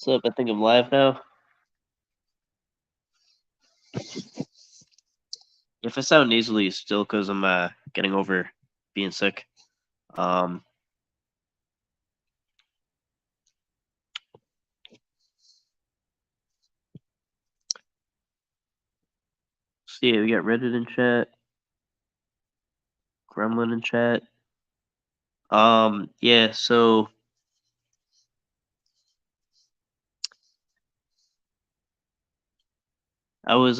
What's up? I think I'm live now. If I sound nasally, it's still because I'm getting over being sick. Um, so yeah, we got Reddit in chat, Gremlin in chat. Yeah. So I was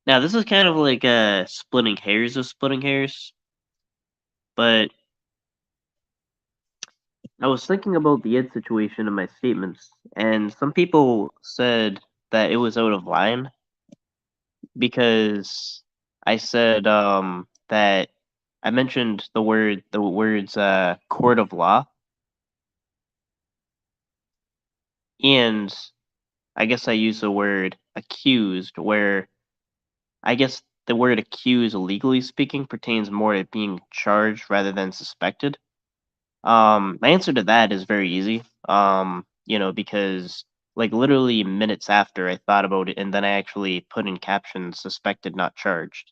Now this is kind of like splitting hairs of splitting hairs, but I was thinking about the Ed situation in my statements, and some people said that it was out of line because I said that I mentioned the words court of law, and I guess I used the word accused, where I guess the word accused, legally speaking, pertains more to being charged rather than suspected. My answer to that is very easy. Because like literally minutes after I thought about it, and then I actually put in captions "suspected, not charged."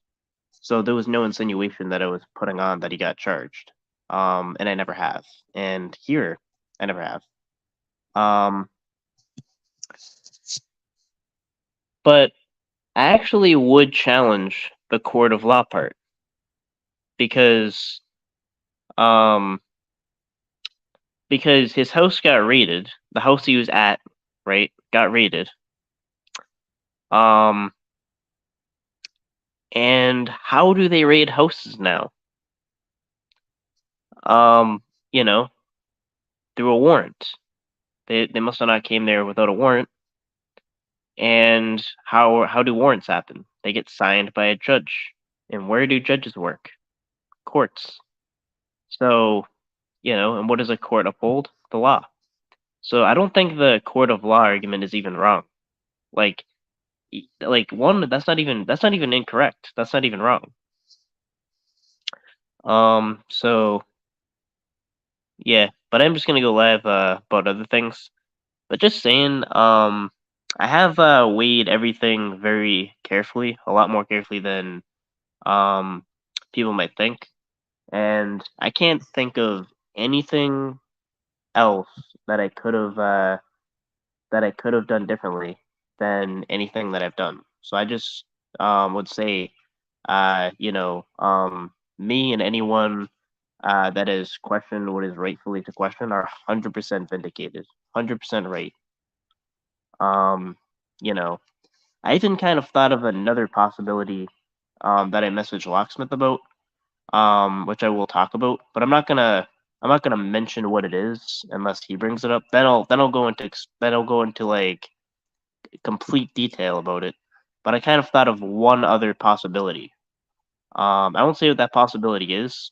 So there was no insinuation that I was putting on that he got charged. And I never have. And here, I never have. Um, but I actually would challenge the court of law part because um because his house got raided. The house he was at, right, got raided. Um and how do they raid houses now? Um, you know, through a warrant. They must have not came there without a warrant. And how do warrants happen? They get signed by a judge. And where do judges work? Courts. So, and what does a court uphold? The law. So I don't think the court of law argument is even wrong. Like one, that's not even incorrect. That's not even wrong. So yeah, but I'm just gonna go live about other things. But just saying, I have weighed everything very carefully, a lot more carefully than um people might think, and I can't think of anything else that I could have done differently than anything that I've done. So I just would say, me and anyone that is questioned what is rightfully to question are 100% vindicated, 100% right. Um, you know, I even kind of thought of another possibility that I messaged Locksmith about, which I will talk about, but I'm not gonna mention what it is unless he brings it up. Then I'll go into like complete detail about it. But I kind of thought of one other possibility. I won't say what that possibility is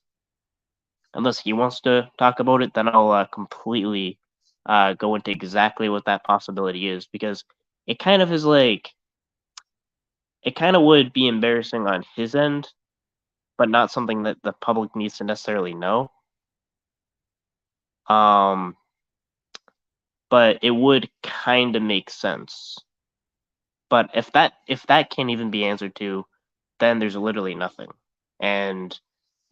unless he wants to talk about it. Then I'll completely go into exactly what that possibility is because it kind of is like it kind of would be embarrassing on his end, but not something that the public needs to necessarily know. Um, but it would kind of make sense. But if that can't even be answered to, then there's literally nothing. And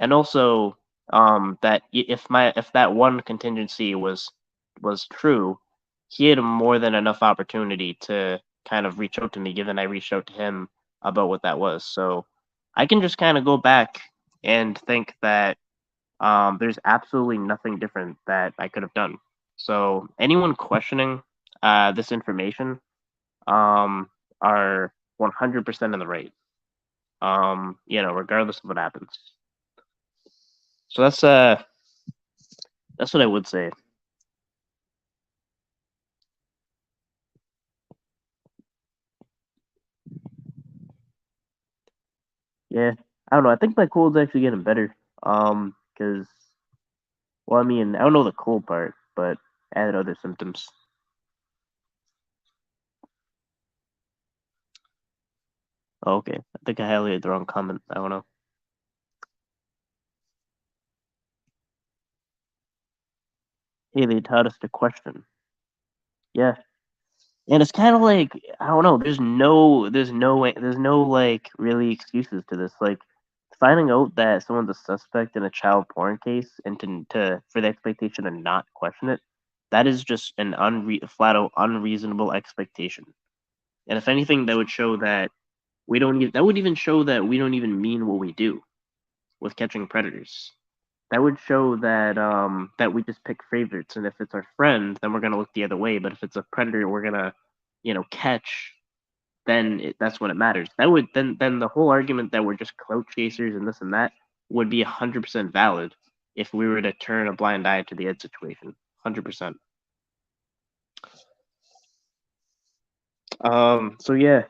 also that if that one contingency was true, he had more than enough opportunity to kind of reach out to me, given I reached out to him about what that was. So I can just kind of go back and think that there's absolutely nothing different that I could have done. So anyone questioning this information um, are 100% in the right. Regardless of what happens. So that's what I would say. Yeah, I don't know. I think my cold's actually getting better. Because well, I mean, I don't know the cold part, but I had other symptoms. Oh, okay, I think I highlighted the wrong comment. I don't know. Hey, they taught us to question. Yeah. And it's kind of like, I don't know. There's no like really excuses to this. Like finding out that someone's a suspect in a child porn case and to for the expectation to not question it, that is just an flat out unreasonable expectation. And if anything, that would show that we don't even that would even show that we don't even mean what we do with catching predators. That would show that that we just pick favorites, and if it's our friend, then we're gonna look the other way. But if it's a predator, we're gonna, catch. Then that's when it matters. That would then the whole argument that we're just clout chasers and this and that would be 100% valid if we were to turn a blind eye to the Ed situation. 100%. So yeah,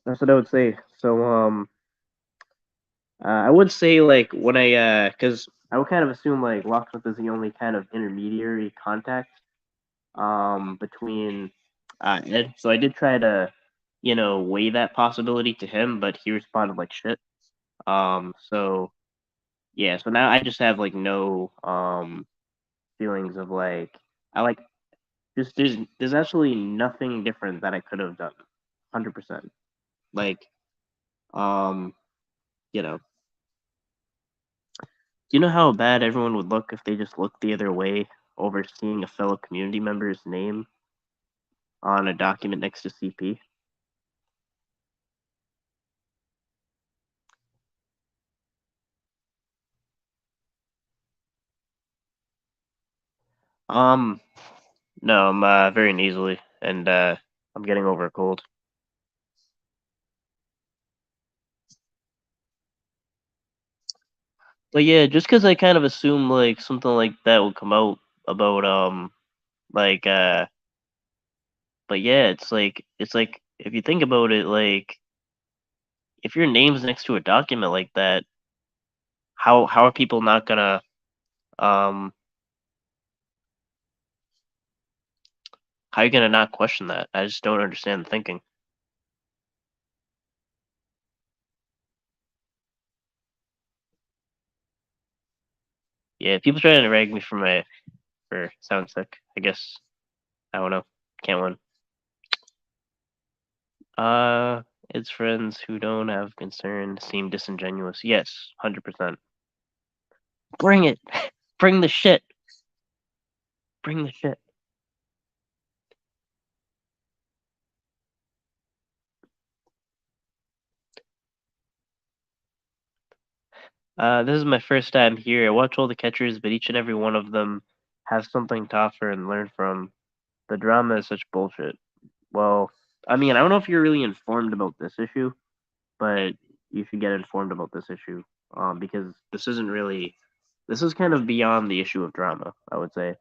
that's what I would say. So I would say like when because I would kind of assume like Locksmith is the only kind of intermediary contact between Ed. So I did try to, weigh that possibility to him, but he responded like shit. So yeah, so now I just have like no feelings of like I like just there's absolutely nothing different that I could have done. 100%. Like um, you know, do you know how bad everyone would look if they just looked the other way over seeing a fellow community member's name on a document next to CP? Um, no, I'm very nasally, and I'm getting over a cold. But yeah, just because I kind of assume like something like that would come out about like but yeah, it's like if you think about it, like if your name's next to a document like that, how are people not gonna um how are you gonna not question that? I just don't understand the thinking. Yeah, people trying to rag me for sound sick. I guess I don't know. Can't win. Its friends who don't have concern seem disingenuous. Yes, 100%. Bring it. Bring the shit. Bring the shit. This is my first time here. I watch all the catchers, but each and every one of them has something to offer and learn from. The drama is such bullshit. Well, I mean, I don't know if you're really informed about this issue, but you should get informed about this issue. Because this is kind of beyond the issue of drama, I would say.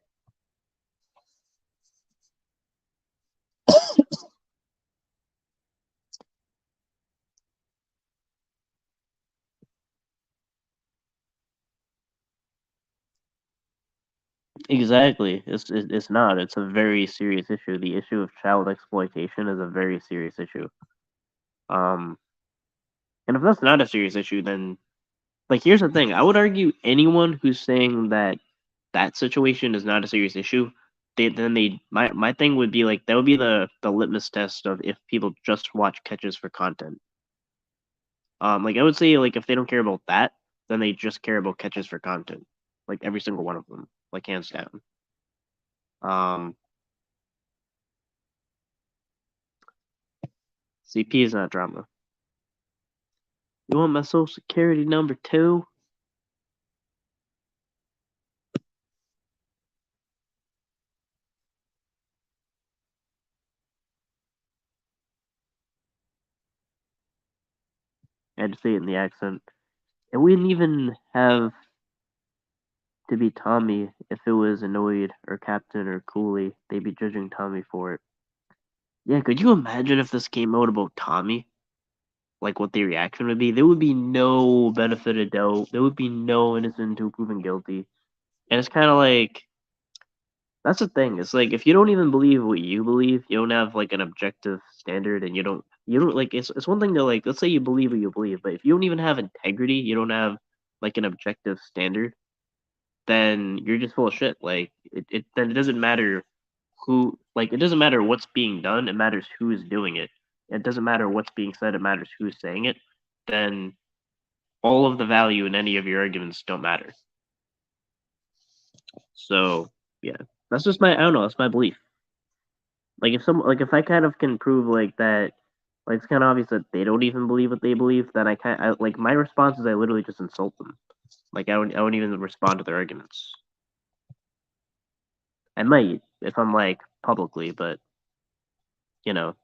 Exactly. It's not. It's a very serious issue. The issue of child exploitation is a very serious issue. Um, and if that's not a serious issue, then like here's the thing. I would argue anyone who's saying that that situation is not a serious issue, my thing would be like that would be the litmus test of if people just watch catches for content. Like I would say like if they don't care about that, then they just care about catches for content. Like every single one of them, like hands down. Um, CP is not drama. You want my social security number too? I had to say it in the accent. It wouldn't even have to be Tommy if it was annoyed or Captain or Cooley. They'd be judging Tommy for it. Yeah, could you imagine if this came out about Tommy? Like what the reaction would be? There would be no benefit of doubt. There would be no innocent until proven guilty. And it's kind of like that's the thing. It's like if you don't even believe what you believe, you don't have like an objective standard, and you don't like it's one thing to like let's say you believe what you believe, but if you don't even have integrity, you don't have like an objective standard, then you're just full of shit. Like then it doesn't matter it doesn't matter what's being done, it matters who is doing it. It doesn't matter what's being said, it matters who's saying it. Then all of the value in any of your arguments don't matter. So yeah, that's just I don't know, that's my belief. Like if I kind of can prove like that, like it's kind of obvious that they don't even believe what they believe, then like my response is I literally just insult them. Like I wouldn't even respond to their arguments. I might if I'm like publicly, but you know.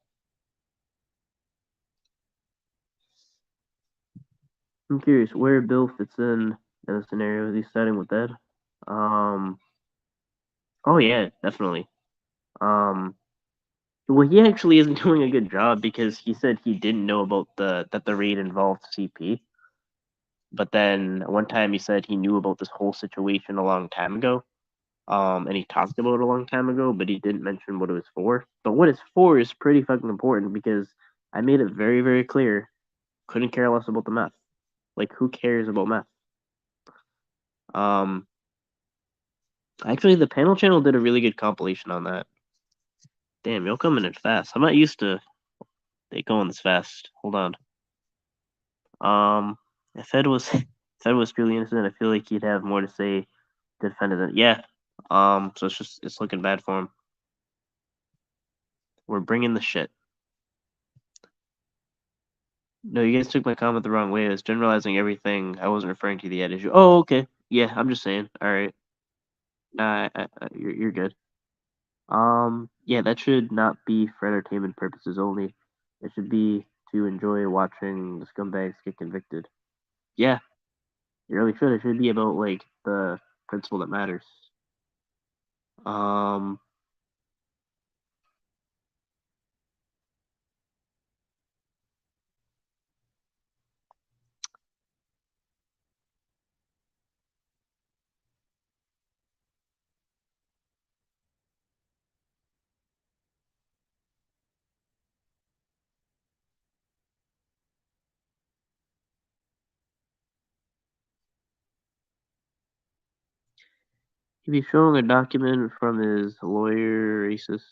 I'm curious where Bill fits in the scenario. Is he starting with that? Um. Oh yeah, definitely. Um. Well, he actually isn't doing a good job because he said he didn't know about the raid involved CP. But then one time he said he knew about this whole situation a long time ago. And he talked about it a long time ago, but he didn't mention what it was for. But what it's for is pretty fucking important because I made it very, very clear. Couldn't care less about the meth. Like, who cares about meth? Um, Actually, the panel channel did a really good compilation on that. Damn, you're coming in fast. I'm not used to they going this fast. Hold on. If Ed was if Ed was truly innocent, I feel like he'd have more to say to defend it. Yeah. So it's looking bad for him. We're bringing the shit. No, you guys took my comment the wrong way. I was generalizing everything. I wasn't referring to the Ed issue. Oh, okay. Yeah, I'm just saying. All right. Nah, you're good. Yeah, that should not be for entertainment purposes only. It should be to enjoy watching the scumbags get convicted. Yeah, it really should. It should be about like the principle that matters. Um, he'd be showing a document from his lawyer, racist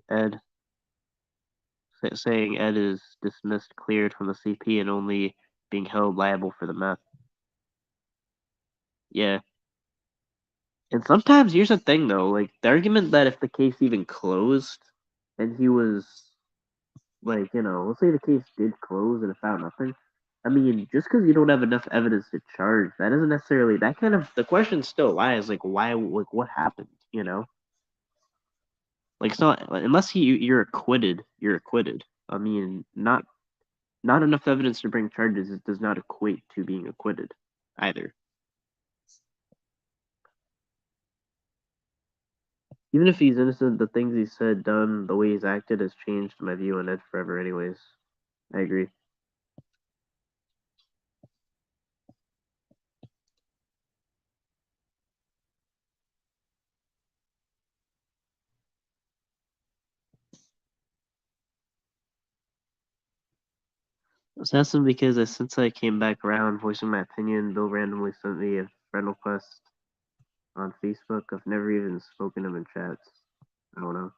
Ed, saying Ed is dismissed, cleared from the CP, and only being held liable for the meth. Yeah. And sometimes here's the thing though, like the argument that if the case even closed and he was like, let's say the case did close and it found nothing. I mean, just because you don't have enough evidence to charge, that doesn't necessarily that kind of the question still lies like why like what happened, Like it's not unless you're acquitted, you're acquitted. I mean, not enough evidence to bring charges it does not equate to being acquitted either. Even if he's innocent, the things he said, done, the way he's acted has changed my view on Ed forever anyways. I agree. It's awesome because since I came back around voicing my opinion, Bill randomly sent me a friend request on Facebook. I've never even spoken to him in chats. I don't know.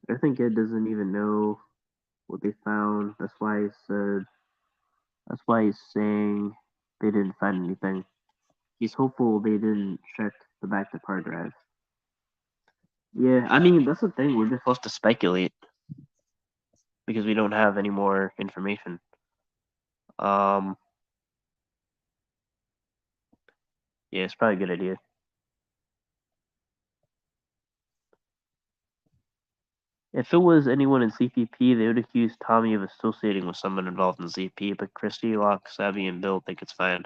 I think Ed doesn't even know what they found. That's why he's saying they didn't find anything. He's hopeful they didn't check the backup hard drive. Yeah, I mean that's the thing. We're just supposed to speculate because we don't have any more information. Um, yeah, it's probably a good idea. If it was anyone in CPP, they would accuse Tommy of associating with someone involved in CP, but Christy, Locke, Savvy, and Bill think it's fine.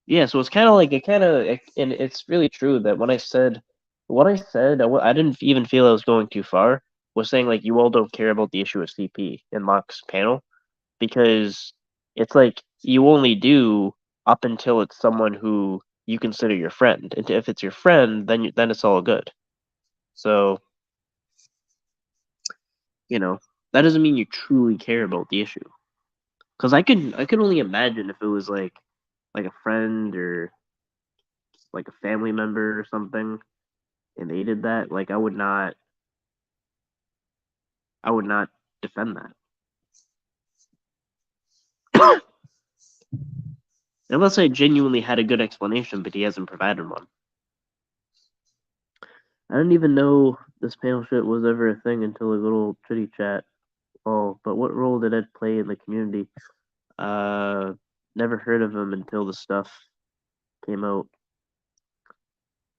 Yeah, so it's kind of like and it's really true that when I said what I said, I didn't even feel I was going too far. Was saying like you all don't care about the issue of CP in Locke's panel because it's like you only do up until it's someone who you consider your friend. And if it's your friend, then it's all good. So that doesn't mean you truly care about the issue. Because I could only imagine if it was like a friend or like a family member or something, and they did that. Like I would not defend that unless I genuinely had a good explanation, but he hasn't provided one. I didn't even know this panel shit was ever a thing until a little chitty chat. Oh, but what role did Ed play in the community? Uh, Never heard of him until the stuff came out.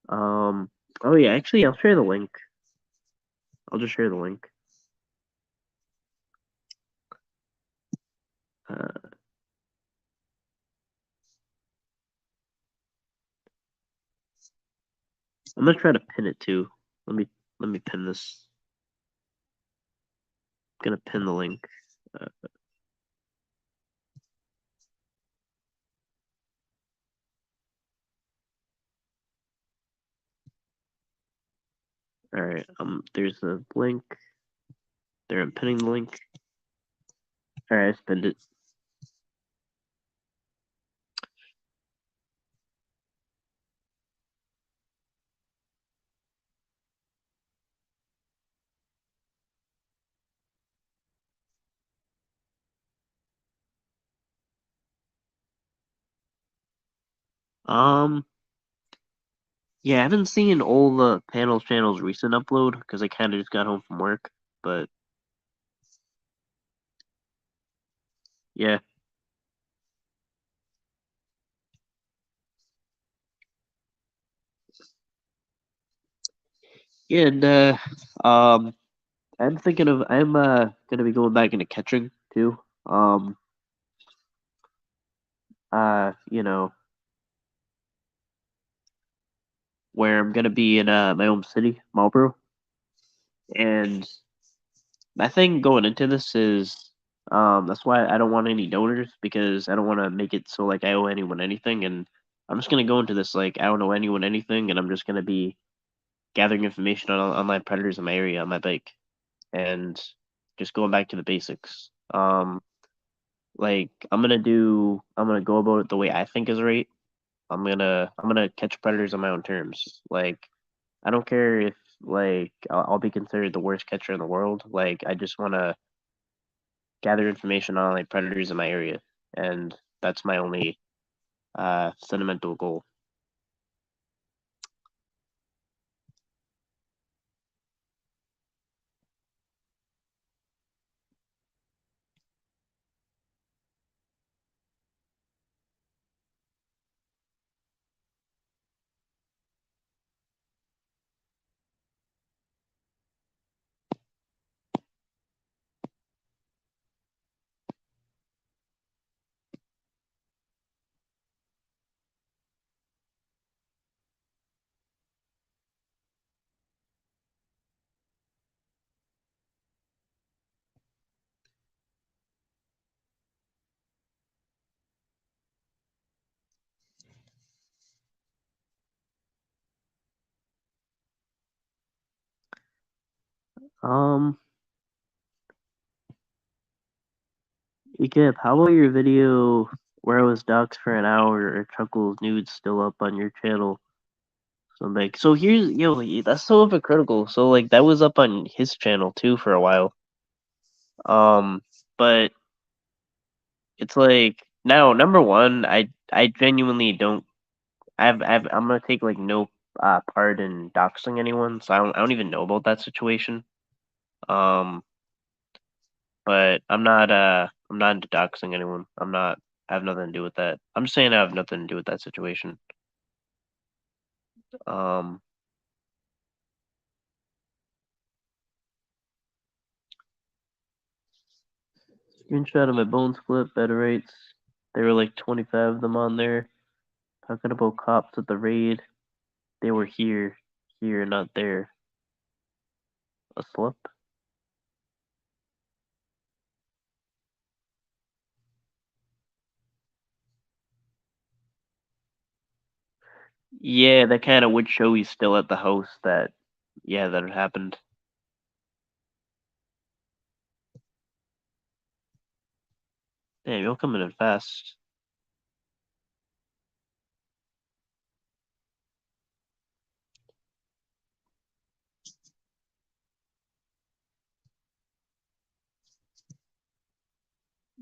Um, oh yeah, actually, I'll share the link. I'll just share the link. Uh, I'm gonna try to pin it too. Let me pin this. I'm gonna pin the link. Uh, all right. There's a link. There, I'm pinning the link. All right, I pinned it. Um, yeah, I haven't seen all the panels channels recent upload because I kind of just got home from work. But yeah, yeah, and I'm gonna be going back into catching too. Um, you know, where I'm gonna be in my home city, Marlboro, and my thing going into this is that's why I don't want any donors because I don't want to make it so like I owe anyone anything, and I'm just gonna go into this like I don't owe anyone anything, and I'm just gonna be gathering information on online predators in my area on my bike, and just going back to the basics. Like I'm gonna go about it the way I think is right. I'm gonna catch predators on my own terms. Like I don't care if like I'll be considered the worst catcher in the world. Like I just want to gather information on like predators in my area, and that's my only sentimental goal. Um, Ikip, how about your video where I was doxxed for an hour or Chuckle's nudes still up on your channel? So like, so here's that's so hypocritical. So like that was up on his channel too for a while. But it's like now number one, I genuinely don't. I'm gonna take like no part in doxing anyone, so I don't even know about that situation. Um, but I'm not into doxing anyone. I have nothing to do with that. I'm just saying I have nothing to do with that situation. Um, Screenshot of my bone split bed rates. There were like 25 of them on there. Talking about cops at the raid. They were here, not there. A slip? Yeah, that kind of would show he's still at the house that it happened. Damn, you're coming in fast.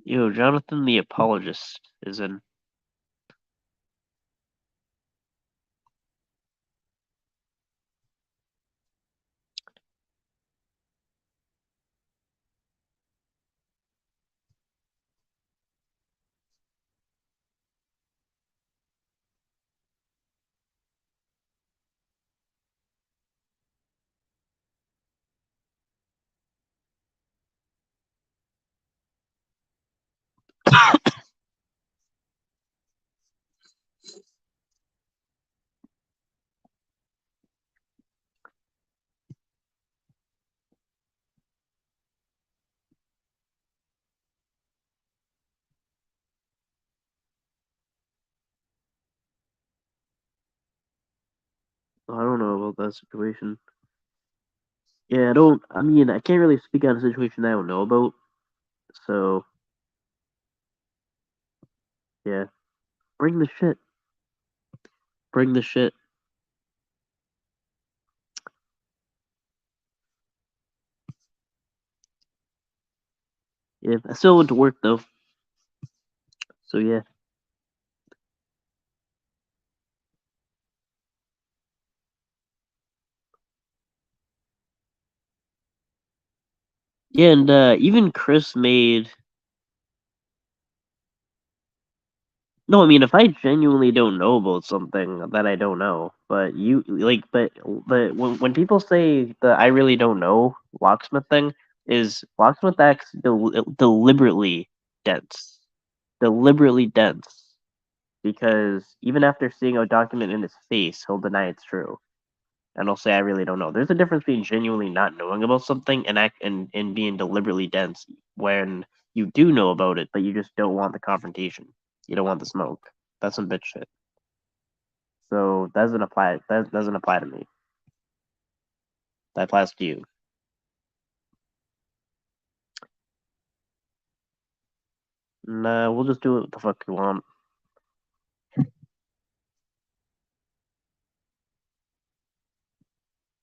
Yo, Jonathan the Apologist is in. I don't know about that situation. Yeah, I don't. I mean, I can't really speak on a situation I don't know about. So yeah, bring the shit. Bring the shit. Yeah, I still went to work though. So yeah. Yeah, and even Chris made. No, I mean, if I genuinely don't know about something that I don't know, but you like, but when people say the I really don't know locksmith thing, is locksmith acts deliberately dense, deliberately dense, because even after seeing a document in his face, he'll deny it's true, and he'll say I really don't know. There's a difference between genuinely not knowing about something and being deliberately dense when you do know about it, but you just don't want the confrontation. You don't want the smoke. That's some bitch shit. So that doesn't apply. That doesn't apply to me. That applies to you. Nah, we'll just do what the fuck we want.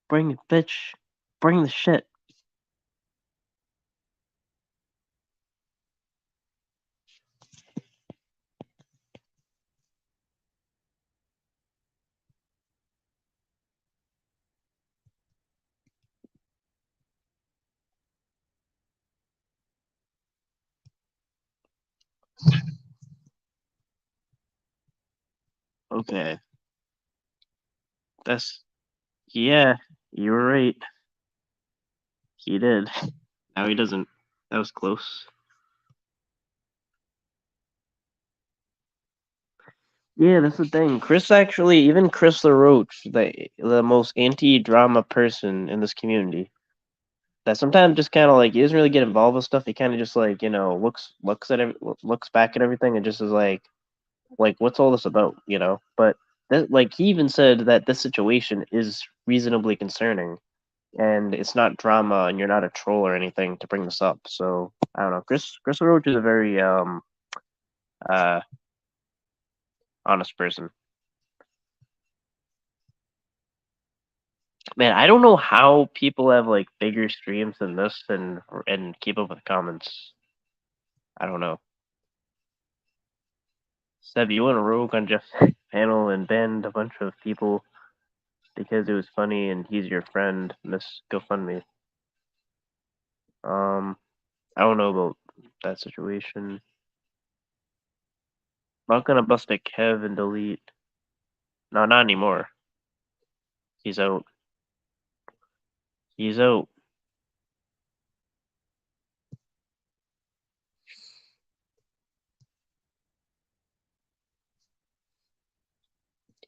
Bring it, bitch. Bring the shit. Okay. That's yeah. You were right. He did. Now he doesn't. That was close. Yeah, that's the thing. Chris actually, even Chris LaRoche, the most anti-drama person in this community, that sometimes just kind of like he doesn't really get involved with stuff. He kind of just like looks back at everything and just is like what's all this about, you know? But like he even said that this situation is reasonably concerning, and it's not drama, and you're not a troll or anything to bring this up. So I don't know. Chris LaRoche is a very uh honest person. Man, I don't know how people have like bigger streams than this and keep up with comments. I don't know. Seb, you went rogue on Jeff's panel and banned a bunch of people because it was funny and he's your friend. Miss GoFundMe. Um, I don't know about that situation. I'm not gonna bust a Kev and delete. No, not anymore. He's out. He's out.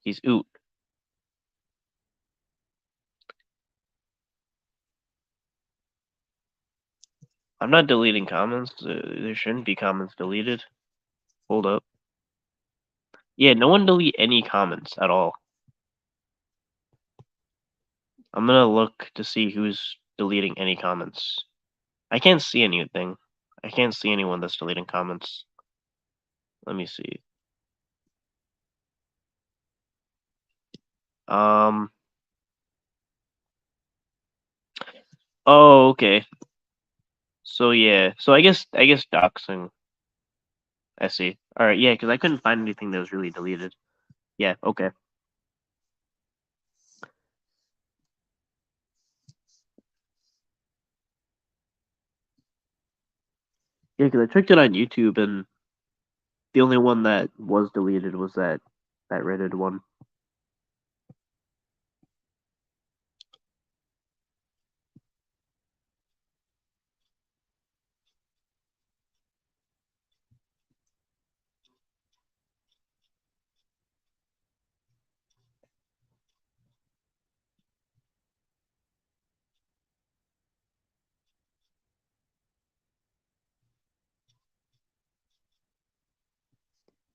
He's out. I'm not deleting comments. There shouldn't be comments deleted. Hold up. Yeah, no one delete any comments at all. I'm gonna look to see who's deleting any comments. I can't see anything. I can't see anyone that's deleting comments. Let me see. Oh, okay. So yeah. So I guess doxing. I see. All right. Yeah, because I couldn't find anything that was really deleted. Yeah. Okay. Yeah, because I checked it on YouTube, and the only one that was deleted was that Reddit one.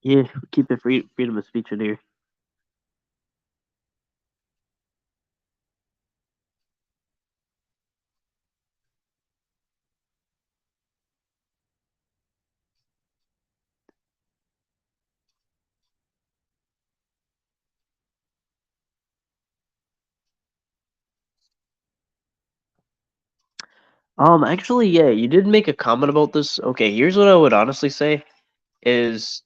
Yeah, keep the freedom of speech in here. Actually, yeah, you did make a comment about this. Okay, here's what I would honestly say is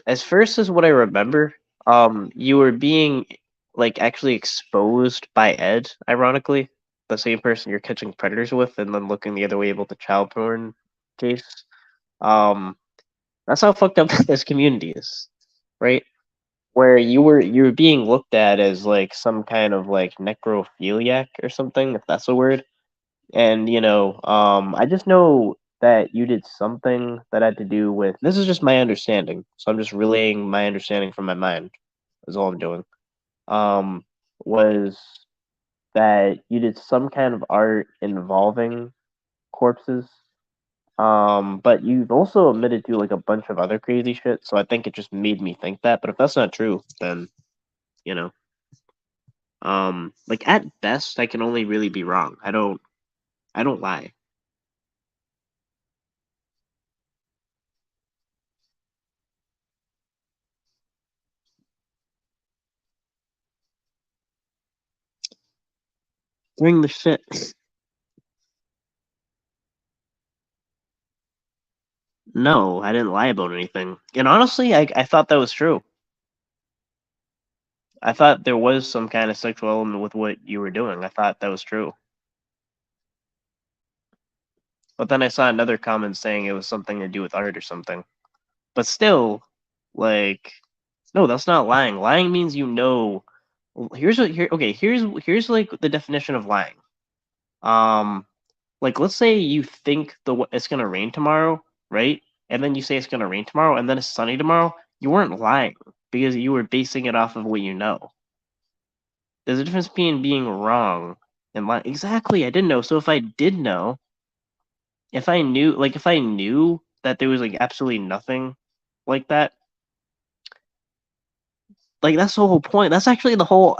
as first as what I remember, you were being like actually exposed by Ed, ironically, the same person you're catching predators with, and then looking the other way about the child porn case. Um, that's how fucked up this community is, right? Where you were being looked at as like some kind of like necrophiliac or something, if that's a word. And I just know that you did something that had to do with, this is just my understanding, so I'm just relaying my understanding from my mind, is all I'm doing. Um was that you did some kind of art involving corpses. But you've also admitted to like a bunch of other crazy shit, so I think it just made me think that. But if that's not true, then you know, like at best, I can only really be wrong. I don't lie. Bring the shit. No, I didn't lie about anything. And honestly, I thought that was true. I thought there was some kind of sexual element with what you were doing. I thought that was true. But then I saw another comment saying it was something to do with art or something. But still, like, no, that's not lying. Lying means you know. Here's what here. Okay, here's like the definition of lying. Um, like let's say you think it's gonna rain tomorrow, right? And then you say it's gonna rain tomorrow, and then it's sunny tomorrow. You weren't lying because you were basing it off of what you know. There's a difference between being wrong and lying. Exactly, I didn't know. So if I did know, if I knew that there was like absolutely nothing like that, like that's the whole point. That's actually the whole.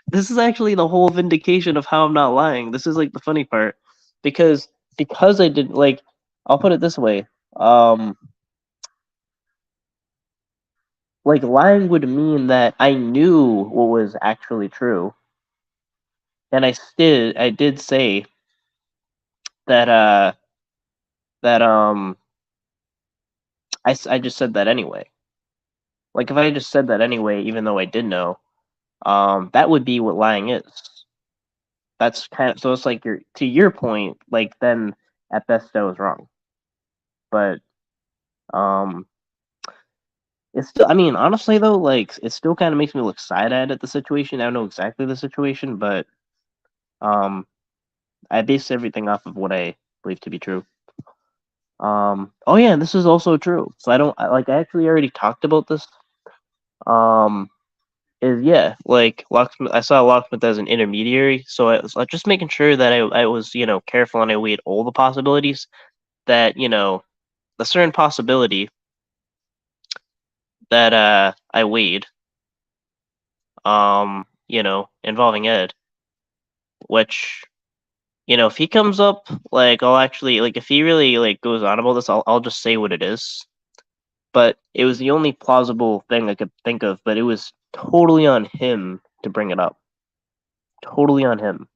This is actually the whole vindication of how I'm not lying. This is like the funny part, because I did like. I'll put it this way. Um, like lying would mean that I knew what was actually true, and I did say that that I just said that anyway. Like if I just said that anyway, even though I did know, that would be what lying is. That's kind of, so it's like to your point, like then at best I was wrong. But um it's still, I mean, honestly though, like it still kind of makes me look side-eyed at the situation. I don't know exactly the situation, but um I base everything off of what I believe to be true. Oh yeah, and this is also true. So I actually already talked about this. Um is yeah, like locksmith. I saw locksmith as an intermediary, so I was just making sure that I was careful and I weighed all the possibilities. That the certain possibility that I weighed, involving Ed, which if he comes up, like I'll actually, like if he really like goes on about this, I'll just say what it is. but it was the only plausible thing I could think of. But it was totally on him to bring it up. Totally on him.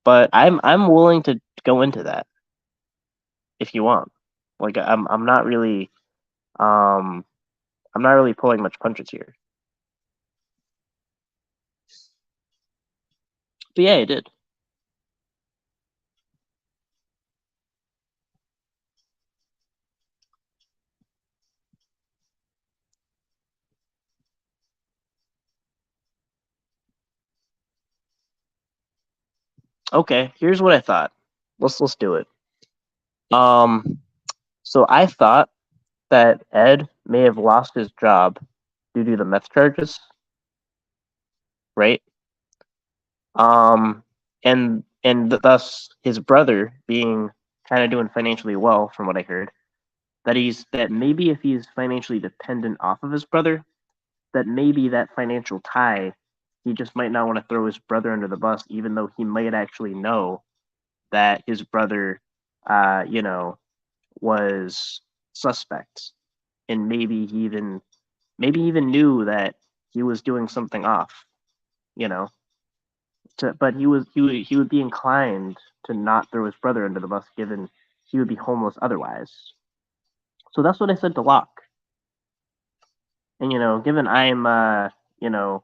But I'm willing to go into that if you want. Like I'm not really I'm not really pulling much punches here. But yeah, I did. Okay, here's what I thought. Let's do it. So I thought that Ed may have lost his job due to the meth charges, right? And thus his brother being kind of doing financially well, from what I heard, that maybe if he's financially dependent off of his brother, that maybe that financial tie, he just might not want to throw his brother under the bus, even though he might actually know that his brother, was suspect, and maybe even knew that he was doing something off, you know. But he would be inclined to not throw his brother under the bus, given he would be homeless otherwise. So that's what I said to Locke. And given I'm you know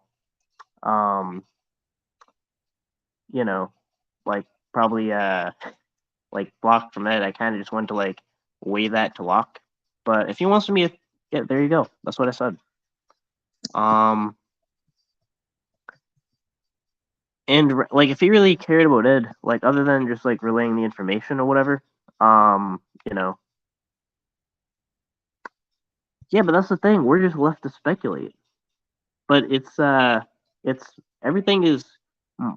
um like probably like blocked from it, I kind of just went to like weigh that to Locke. But if he wants me to, yeah, there you go. That's what I said. And like if he really cared about Ed, like other than just like relaying the information or whatever, um, you know, yeah, but that's the thing. We're just left to speculate. But it's everything is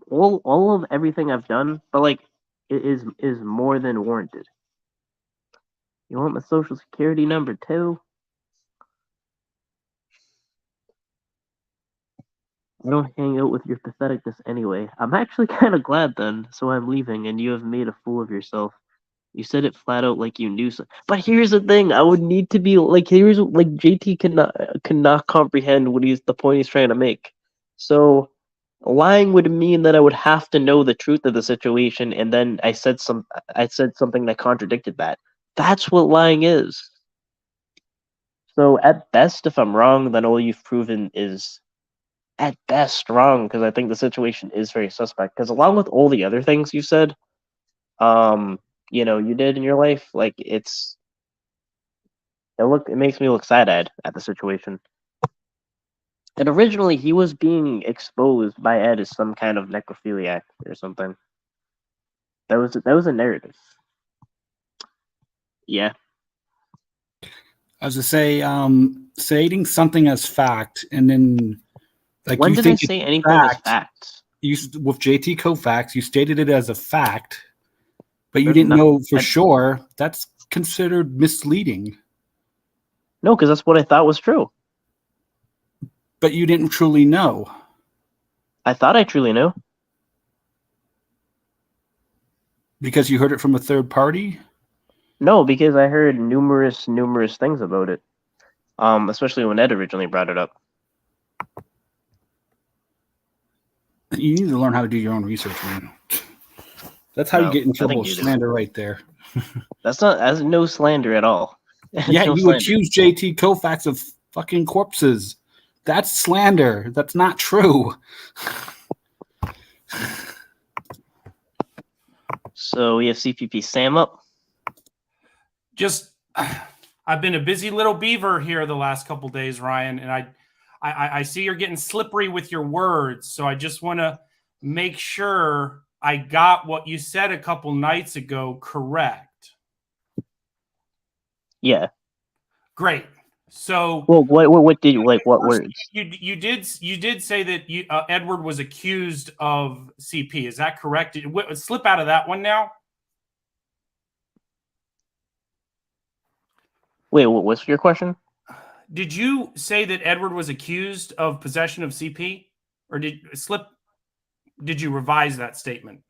all of everything I've done, but like it is more than warranted. You want my social security number too? I don't hang out with your patheticness anyway. I'm actually kind of glad then, so I'm leaving, and you have made a fool of yourself. You said it flat out like you knew so. But here's the thing: I would need to be like here's like JT cannot comprehend what the point he's trying to make. So lying would mean that I would have to know the truth of the situation, and then I said something that contradicted that. That's what lying is. So at best, if I'm wrong, then all you've proven is at best wrong, because I think the situation is very suspect. Because along with all the other things you said, you did in your life, like it makes me look sad-eyed at the situation. And originally he was being exposed by Ed as some kind of necrophiliac or something. That was a narrative. Yeah. I was to say, stating something as fact, and then like when you did think I say anything as fact? You with JT Kofax, you stated it as a fact, but you There's didn't know for I, sure. That's considered misleading. No, because that's what I thought was true. But you didn't truly know. I thought I truly knew. Because you heard it from a third party? No, because I heard numerous things about it. Especially when Ed originally brought it up. You need to learn how to do your own research, man. That's how you get in trouble with slander right there. That's no slander at all. Yeah, no you slander. Accuse JT Kofax of fucking corpses. That's slander. That's not true. So we have CPP Sam up. I've been a busy little beaver here the last couple days, Ryan, and I see you're getting slippery with your words. So I just want to make sure I got what you said a couple nights ago correct. Yeah. Great. So, well, what did you like? What words? You did say that Edward was accused of CP. Is that correct? Slip out of that one now. Wait, what's your question? Did you say that Edward was accused of possession of CP, or did you revise that statement?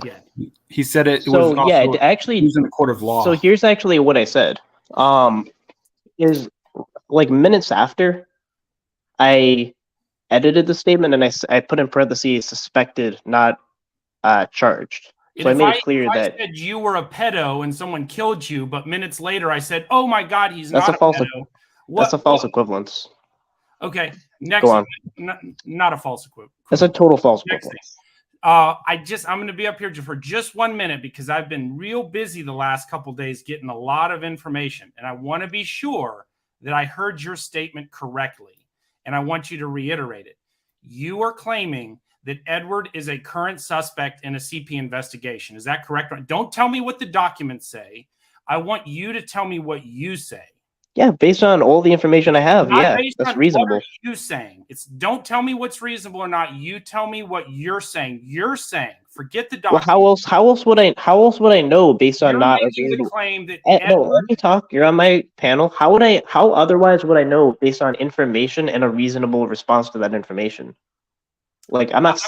Yeah, he said it. So was yeah, actually, used in a court of law. So here's actually what I said. is like minutes after I edited the statement and I put in parentheses suspected, not charged. So I made it clear that I said you were a pedo and someone killed you, but minutes later I said, "Oh my God, he's that's not a false. pedo." That's a false equivalence. Okay, next. Go on. Not a false equivalence. That's a total false equivalence. I'm going to be up here for just 1 minute because I've been real busy the last couple of days getting a lot of information, and I want to be sure that I heard your statement correctly, and I want you to reiterate it. You are claiming that Edward is a current suspect in a CP investigation. Is that correct? Don't tell me what the documents say. I want you to tell me what you say. Yeah, based on all the information I have, that's reasonable. What are you saying? Don't tell me what's reasonable or not. You tell me what you're saying. You're saying, forget the document. Well, how else would I know based on not a reasonable claim that no, let me talk. You're on my panel. How otherwise would I know based on information and a reasonable response to that information? Like I don't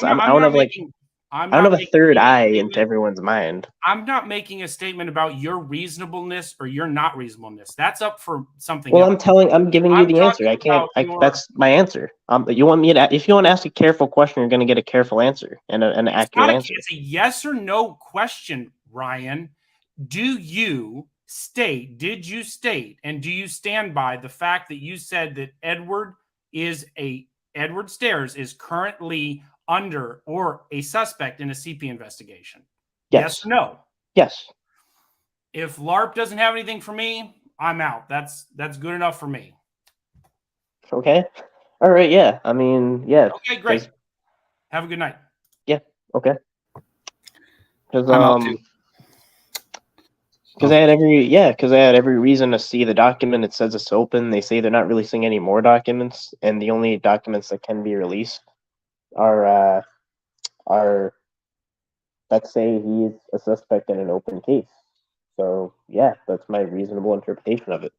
have a third eye into everyone's mind. I'm not making a statement about your reasonableness or your not reasonableness. That's up for something else. I'm giving you the answer. That's my answer. You want me to? If you want to ask a careful question, you're going to get a careful answer and an accurate answer. It's a yes or no question, Ryan. Did you state, and do you stand by the fact that you said that Edward Stairs is currently under or a suspect in a CP investigation? Yes or no? Yes. If LARP doesn't have anything for me, I'm out. That's good enough for me. Okay. All right. Yeah. I mean, yeah. Okay, great. Have a good night. Yeah. Okay. Because I had every reason to see the document. It says it's open. They say they're not releasing any more documents, and the only documents that can be released are that say he's a suspect in an open case. So yeah, that's my reasonable interpretation of it.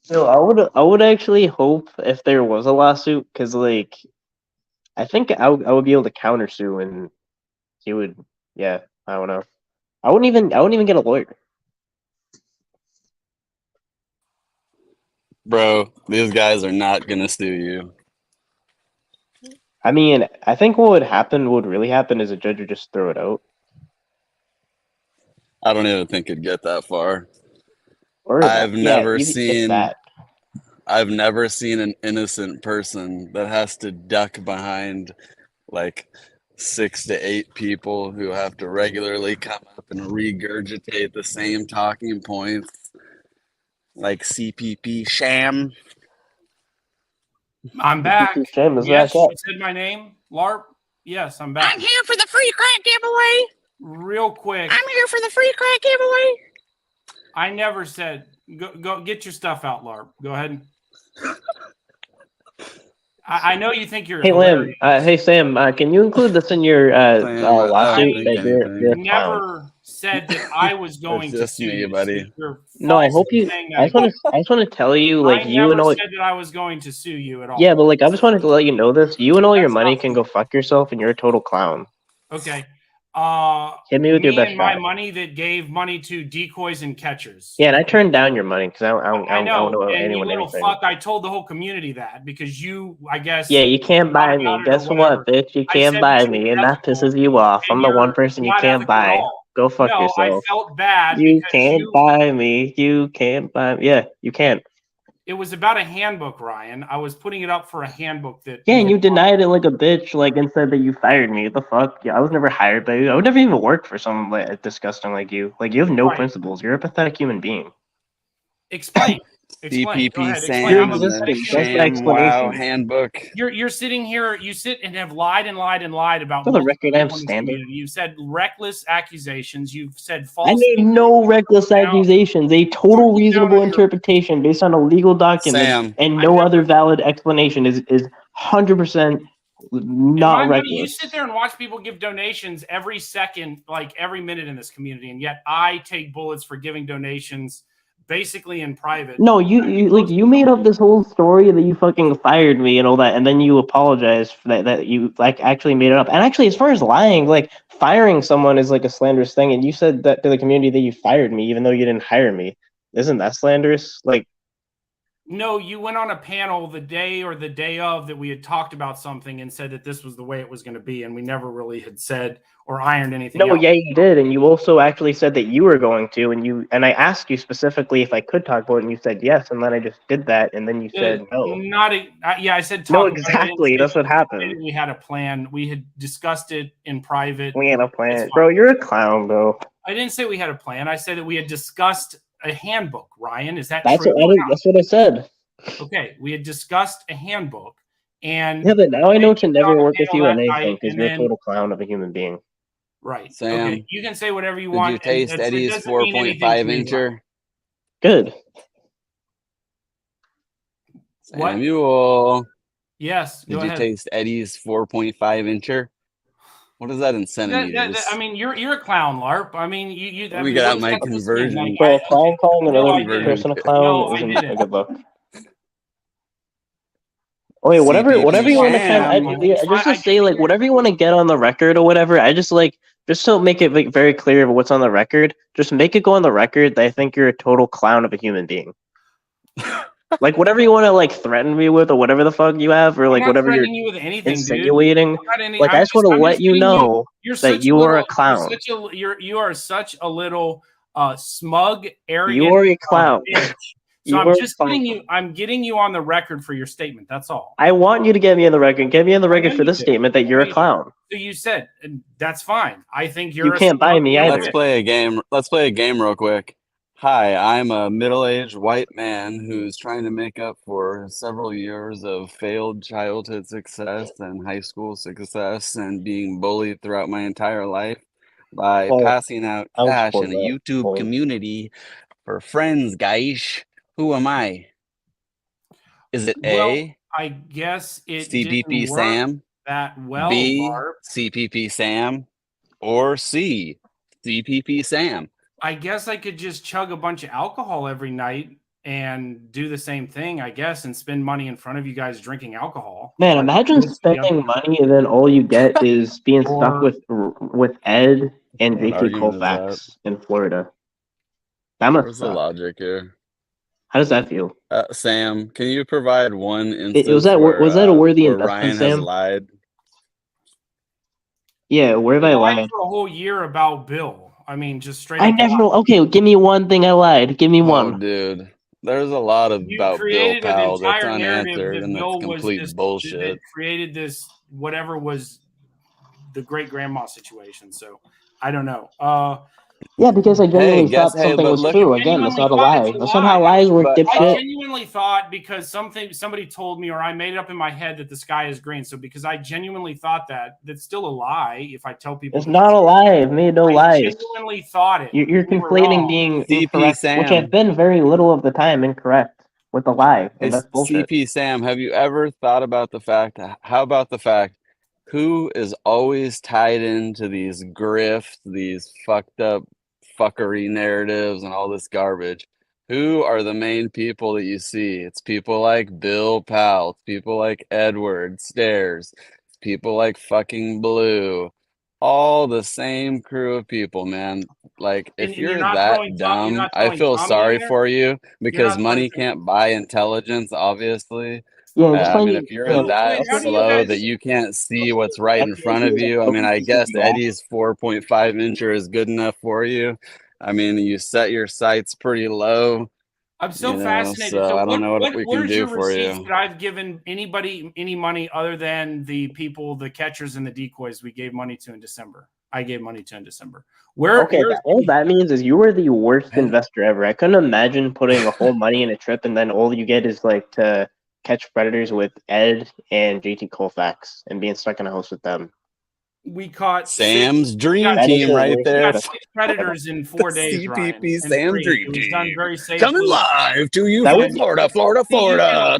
So I would actually hope if there was a lawsuit, because like I think I would be able to countersue, and he would. Yeah, I don't know. I wouldn't even get a lawyer. Bro, these guys are not gonna sue you. I mean, I think what would really happen is a judge would just throw it out. I don't even think it'd get that far. I've never seen an innocent person that has to duck behind like 6 to 8 people who have to regularly come up and regurgitate the same talking points, like CPP sham. I'm back. Yes, you said my name, LARP. Yes, I'm back. I'm here for the free crack giveaway. Real quick. I'm here for the free crack giveaway. I never said go get your stuff out, LARP. Go ahead. I know you think you're. Hey, Lim. Hey, Sam. Can you include this in your lawsuit? I never said that I was going to sue you, buddy. No, I hope you. I just want to tell you, like, you and all. I never said that I was going to sue you at all. Yeah, but like, I just wanted to let you know this. You and all your money can go fuck yourself, and you're a total clown. Okay. Hit me with your best and my money that gave money to decoys and catchers. Yeah, and I turned down your money because I don't know and anyone. You little fuck! I told the whole community that because you, I guess. Yeah, you can't buy me. Guess what, bitch? You can't buy me, and that pisses you off. I'm the one person you can't buy. Go fuck yourself. I felt bad. You can't buy me. You can't buy me. Yeah, you can't. It was about a handbook, Ryan. I was putting it up for a handbook that. Yeah, and you denied it like a bitch, like, and said that you fired me. What the fuck? Yeah, I was never hired by you. I would never even work for someone like disgusting like you. Like, you have no principles. You're a pathetic human being. Explain. CPP Sam, wow, handbook. You're sitting here. You sit and have lied about. For the record, I'm standing. You said reckless accusations. You've said false. I made no reckless accusations. A total reasonable interpretation based on a legal document and no other valid explanation is 100% not reckless. You sit there and watch people give donations every second, like every minute in this community, and yet I take bullets for giving donations. Basically in private. No, you made up this whole story that you fucking fired me and all that, and then you apologized for that you like actually made it up. And actually, as far as lying, like firing someone is like a slanderous thing, and you said that to the community that you fired me, even though you didn't hire me. Isn't that slanderous? Like, no, you went on a panel the day or the day of that we had talked about something and said that this was the way it was going to be, and we never really had said or ironed anything no, out. yeah, you did, and you also actually said that you were going to, and I asked you specifically if I could talk about it, and you said yes, and then I just did that, and then you said no. Yeah, I said talk. No, exactly. That's what happened. We had a plan. We had discussed it in private. We had a plan, bro. You're a clown, bro. I didn't say we had a plan. I said that we had discussed a handbook. Ryan, is that true? That's what I said. Okay, we had discussed a handbook, and yeah, but now I know to never work with you on anything because you're a total clown of a human being. Right. Sam, okay, you can say whatever you want. Did you taste Eddie's 4.5 incher? Good. Samuel. Yes. Did you taste Eddie's 4.5 incher? What is that in centimeters? I mean, you're a clown, LARP. I mean, you. Let me get out my conversion. Bro, clown calling another person a clown isn't a good look. Okay, whatever you want to kind of, just to say, like, whatever you want to get on the record or whatever, I just like, just to make it like, very clear what's on the record, just make it go on the record that I think you're a total clown of a human being. Like, whatever you want to, like, threaten me with or whatever the fuck you have, or, like, whatever you're you with anything, insinuating, like, I just want to let you know that you are a clown. You are such a little smug, arrogant. You are a clown. So I'm getting you on the record for your statement. That's all. I want you to get me on the record. Get me on the record for this statement that you're a clown. So you said that's fine. I think you can't buy me either. Let's play a game. Let's play a game real quick. Hi, I'm a middle-aged white man who's trying to make up for several years of failed childhood success and high school success and being bullied throughout my entire life by passing out cash in a YouTube community for friends, guys. Who am I? Is it A? I guess it CPP Sam. That well. B. CPP Sam. Or C. CPP Sam. I guess I could just chug a bunch of alcohol every night and do the same thing, I guess, and spend money in front of you guys drinking alcohol. Man, imagine spending money and then all you get is being stuck with Ed and JT Colfax in Florida. Where's the logic here? How does that feel? Sam, can you provide one instance was that a worthy investment, Ryan Sam? has lied? Yeah, where have I lied? For a whole year about Bill. I mean, just straight. Okay, give me one thing I lied. Give me one. Oh, dude. There's a lot about Bill Powell that's unanswered and that's complete bullshit. That created this, whatever was the great grandma situation. So I don't know. Yeah, because I genuinely thought something was true. Again, that's not a lie. That's not how lies work, dipshit. I genuinely thought because somebody told me, or I made it up in my head that the sky is green. So because I genuinely thought that's still a lie. If I tell people it's not a lie. I've made no lies. I genuinely thought it. You're conflating being incorrect, which I've been very little of the time incorrect with a lie. And that's bullshit. CP Sam, have you ever thought about the fact? How about the fact? Who is always tied into these grifts, these fucked up fuckery narratives and all this garbage? Who are the main people that you see? It's people like Bill Powell, it's people like Edward Stairs, it's people like fucking Blue. All the same crew of people, man. Like, if you're that dumb, I feel sorry for you because money can't buy intelligence, obviously. Yeah, I mean, if you're that slow that you can't see what's right in front of you, I mean, I guess Eddie's 4.5 incher is good enough for you. I mean, you set your sights pretty low. I'm so fascinated. So I don't know what we can do for you. That I've given anybody any money other than the people, the catchers and the decoys we gave money to in December. I gave money to in December. All that means is you were the worst investor ever. I couldn't imagine putting a whole money in a trip and then all you get is like to catch predators with Ed and JT Colfax and being stuck in a house with them. We caught Sam's dream team right there. We got 6 predators in 4 days. CPP Sam dream team. Done very safely. Coming live to you from Florida.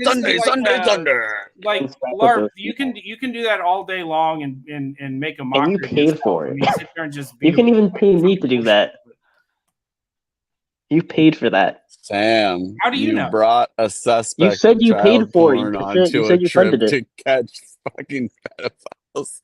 Sunday. Like LARP, you can do that all day long and make a mockery. And you paid for it. Sit there and just you can even pay me to do that. You paid for that. Sam, how do you know? Brought a suspect. You said you paid for it. You said you funded it to catch fucking pedophiles.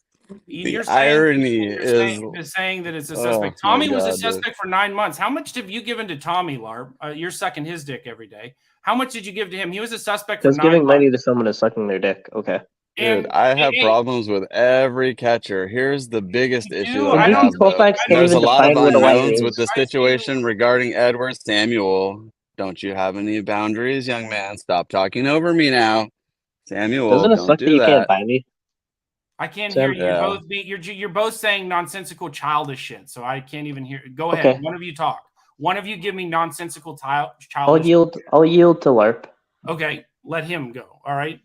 You're irony is saying that it's a suspect. Oh, Tommy was a God, suspect for 9 months. How much have you given to Tommy, Larb? You're sucking his dick every day. How much did you give to him? He was a suspect for 9 months. Giving money to someone is sucking their dick. Okay. Dude, I have problems with every catcher. Here's the biggest issue that I have, though. There's a lot of unknowns with the situation regarding Edward Samuel. Don't you have any boundaries, young man? Stop talking over me now. Samuel, doesn't it don't suck do that you that. can't buy me? I can't hear you. You're both saying nonsensical, childish shit. So I can't even hear. Go ahead. Okay. One of you talk. One of you give me nonsensical, childish. I'll yield to LARP. Okay, let him go. All right.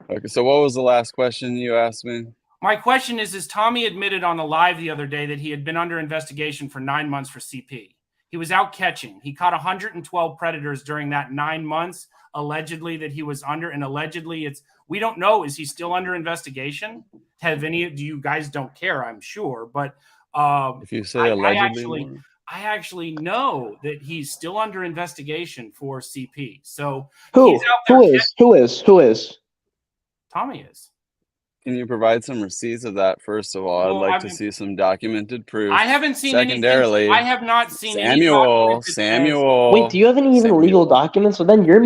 Okay. So what was the last question you asked me? My question is Tommy admitted on the live the other day that he had been under investigation for 9 months for CP. He was out catching. He caught 112 predators during that 9 months, allegedly that he was under, and allegedly we don't know. Is he still under investigation? Do you guys don't care? I'm sure, but if you say allegedly, I actually know that he's still under investigation for CP. So who is? Tommy is. Can you provide some receipts of that? First of all, I'd like to see some documented proof. I haven't seen Secondarily, anything. I have not seen Samuel. Wait, do you have any even legal documents? So then you're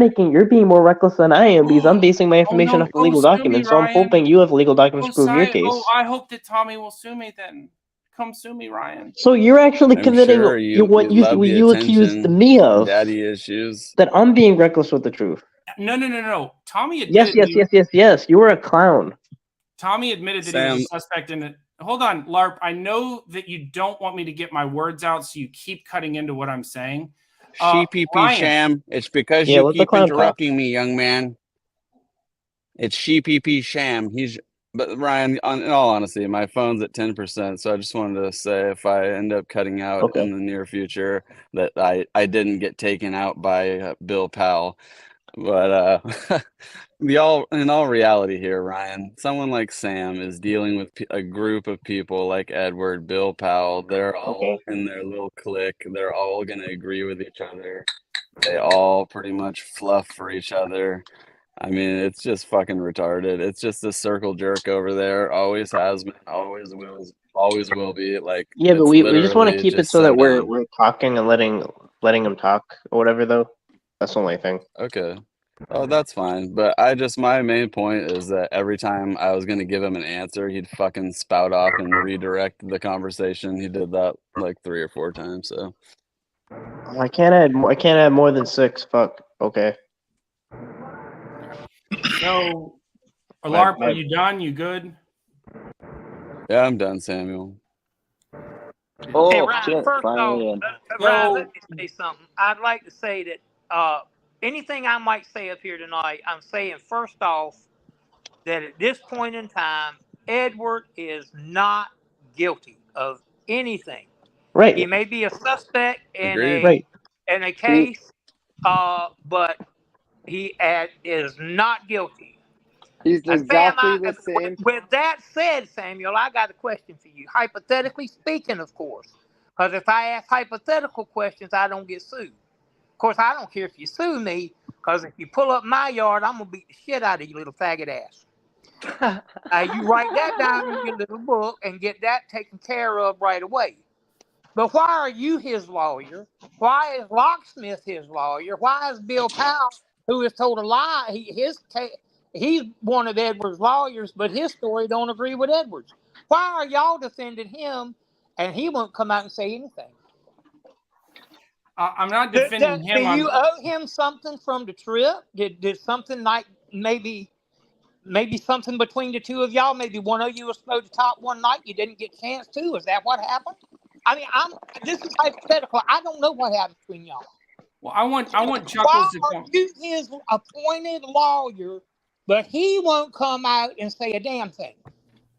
being more reckless than I am because I'm basing my information off legal documents. So I'm hoping you have legal documents to prove your case. Oh, I hope that Tommy will sue me then. Come sue me, Ryan. So you're actually committing what you accused me of. Daddy issues. That I'm being reckless with the truth. No. Tommy admitted. Yes. You were a clown. Tommy admitted that he was a suspect in it. Hold on, LARP. I know that you don't want me to get my words out, so you keep cutting into what I'm saying. Sheep-pee sham. It's because you keep interrupting me, young man. It's sheep-pee sham. But Ryan, in all honesty, my phone's at 10%, so I just wanted to say if I end up cutting out in the near future that I didn't get taken out by Bill Powell. But in all reality here, Ryan, someone like Sam is dealing with a group of people like Edward, Bill Powell. They're all in their little clique. They're all going to agree with each other. They all pretty much fluff for each other. I mean, it's just fucking retarded. It's just a circle jerk over there. Always has been, always will be. Like, yeah, but we just want to keep it so that we're talking and letting them talk or whatever, though. That's the only thing. Okay. Oh, that's fine. But my main point is that every time I was going to give him an answer, he'd fucking spout off and redirect the conversation. He did that like 3 or 4 times. So I can't add more than 6. Fuck. Okay. So, LARP, are you done? You good? Yeah, I'm done, Samuel. Oh, hey, Ryan, first off, Ryan, let me say something. I'd like to say that anything I might say up here tonight, I'm saying first off that at this point in time, Edward is not guilty of anything. Right. He may be a suspect in a case, but he is not guilty. He's exactly the same. With that said, Samuel, I got a question for you. Hypothetically speaking, of course, because if I ask hypothetical questions, I don't get sued. Of course, I don't care if you sue me, because if you pull up my yard, I'm going to beat the shit out of you, little faggot ass. You write that down in your little book and get that taken care of right away. But why are you his lawyer? Why is Locksmith his lawyer? Why is Bill Powell, who is told a lie, he's one of Edward's lawyers, but his story don't agree with Edward's? Why are y'all defending him and he won't come out and say anything? I'm not defending him. Do you owe him something from the trip? Did something like maybe something between the two of y'all? Maybe one of you was supposed to talk one night, you didn't get a chance to. Is that what happened? I mean, this is hypothetical. I don't know what happened between y'all. Well, I want Chuckles to come. Why are you his appointed lawyer, but he won't come out and say a damn thing?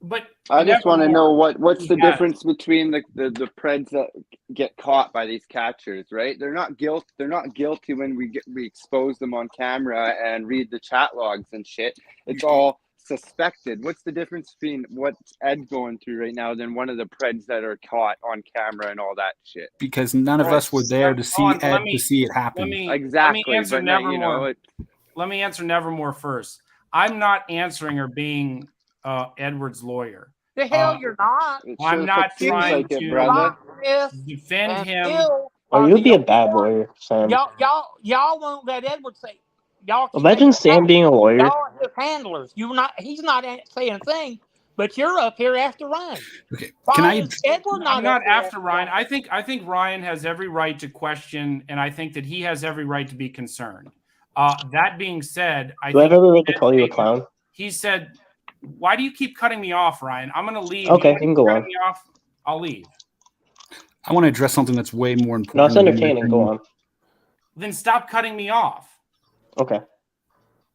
But I just want to know what's the difference between the Preds that get caught by these catchers, right? They're not guilty when we expose them on camera and read the chat logs and shit. It's all suspected. What's the difference between what's Ed going through right now than one of the Preds that are caught on camera and all that shit? Because none of us were there to see Ed to see it happen. Exactly. Let me answer Nevermore. Let me answer Nevermore first. I'm not answering or being Edward's lawyer. The hell you're not. I'm not trying to defend him. You'd be a bad lawyer, Sam. Y'all won't let Edward say. Y'all imagine Sam being a lawyer. Y'all are his handlers. He's not saying a thing, but you're up here after Ryan. Okay. Edward I'm not after Ryan. I think Ryan has every right to question, and I think that he has every right to be concerned. That being said, do I have every right to call you a clown? He said, "Why do you keep cutting me off, Ryan? I'm going to leave. Okay, you can go on. Me off, I'll leave." I want to address something that's way more important. No, it's entertaining. Go on. Then stop cutting me off. Okay.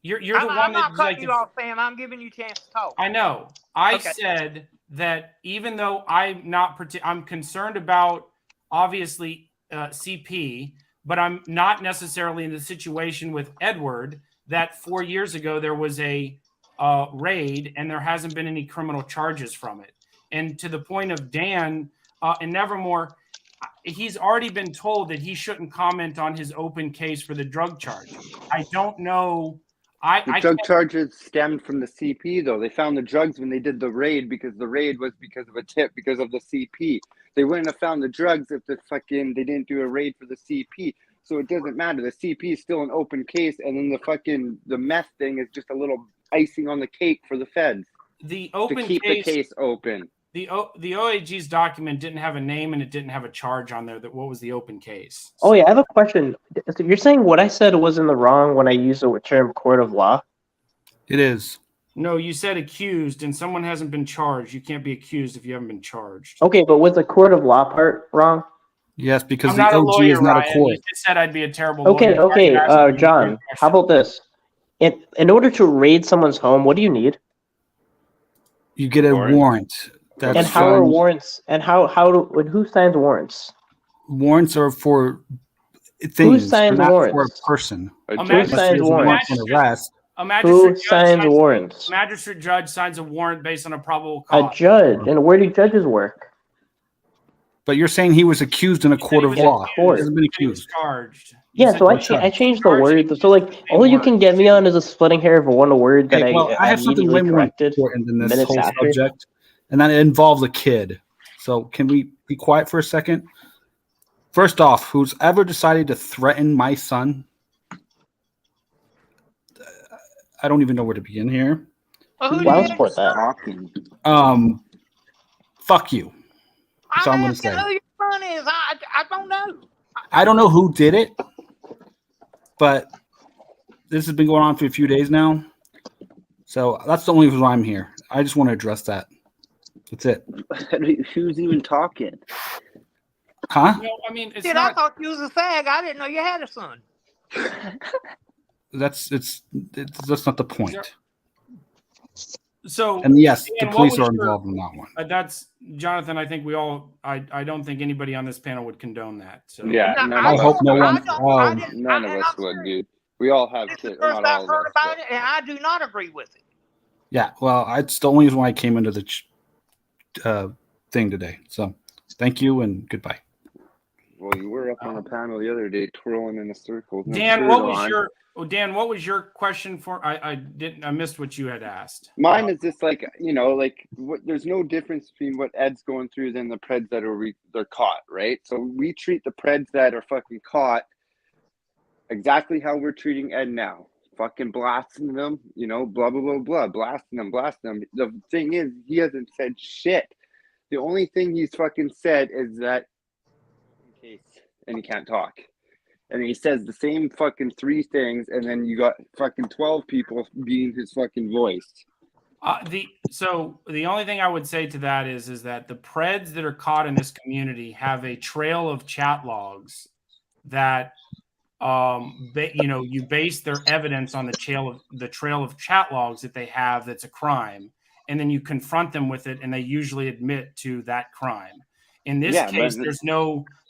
You're the one I'm not that's cutting you off, Sam. I'm giving you a chance to talk. I know. I said that even though I'm concerned about obviously CP, but I'm not necessarily in the situation with Edward that 4 years ago there was a raid and there hasn't been any criminal charges from it. And to the point of Dan and Nevermore, he's already been told that he shouldn't comment on his open case for the drug charge. I don't know. The drug charges stemmed from the CP, though. They found the drugs when they did the raid because the raid was because of a tip because of the CP. They wouldn't have found the drugs if they didn't do a raid for the CP. So it doesn't matter. The CP is still an open case, and then the meth thing is just a little icing on the cake for the feds. The open to keep the case open. The OAG's document didn't have a name and it didn't have a charge on there. What was the open case? Oh yeah, I have a question. You're saying what I said was in the wrong when I used the term court of law? It is. No, you said accused, and someone hasn't been charged. You can't be accused if you haven't been charged. Okay, but was the court of law part wrong? Yes, because the OG is not a court. You just said I'd be a terrible lawyer. Okay, John. How about this? In order to raid someone's home, what do you need? You get a warrant. And how are warrants? And who signs warrants? Warrants are for things. Who signs warrants? For a person. Who signs warrants? Who signs warrants? A magistrate judge signs a warrant based on a probable cause. A judge. And where do judges work? But you're saying he was accused in a court of law. He hasn't been accused. Charged. Yeah, so I changed the word. So all you can get me on is a splitting hair of one word that I have something way more important than this whole subject. And that involves a kid. So can we be quiet for a second? First off, who's ever decided to threaten my son? I don't even know where to begin here. I'll support that. Fuck you. That's all I'm going to say. Who your son is. I don't know. I don't know who did it, but this has been going on for a few days now. So that's the only reason why I'm here. I just want to address that. That's it. Who's even talking? Huh? No, I mean, I thought you was a fag. I didn't know you had a son. That's not the point. So, and yes, the police are involved in that one. That's Jonathan. I think we all. I don't think anybody on this panel would condone that. So yeah, I hope no one. None of us would, dude. We all have kids. First I've heard about it, and I do not agree with it. Yeah, well, it's the only reason why I came into the thing today. So, thank you and goodbye. Well, you were up on the panel the other day, twirling in a circle. Dan, what was your question for? I missed what you had asked. Mine is just there's no difference between what Ed's going through than the Preds that they're caught, right? So we treat the Preds that are fucking caught exactly how we're treating Ed now. Fucking blasting them, blah, blah, blah, blah, blasting them. The thing is, he hasn't said shit. The only thing he's fucking said is that case, and he can't talk. And he says the same fucking 3 things, and then you got fucking 12 people being his fucking voice. So the only thing I would say to that is that the Preds that are caught in this community have a trail of chat logs that you base their evidence on the trail of chat logs that they have that's a crime, and then you confront them with it, and they usually admit to that crime. In this case,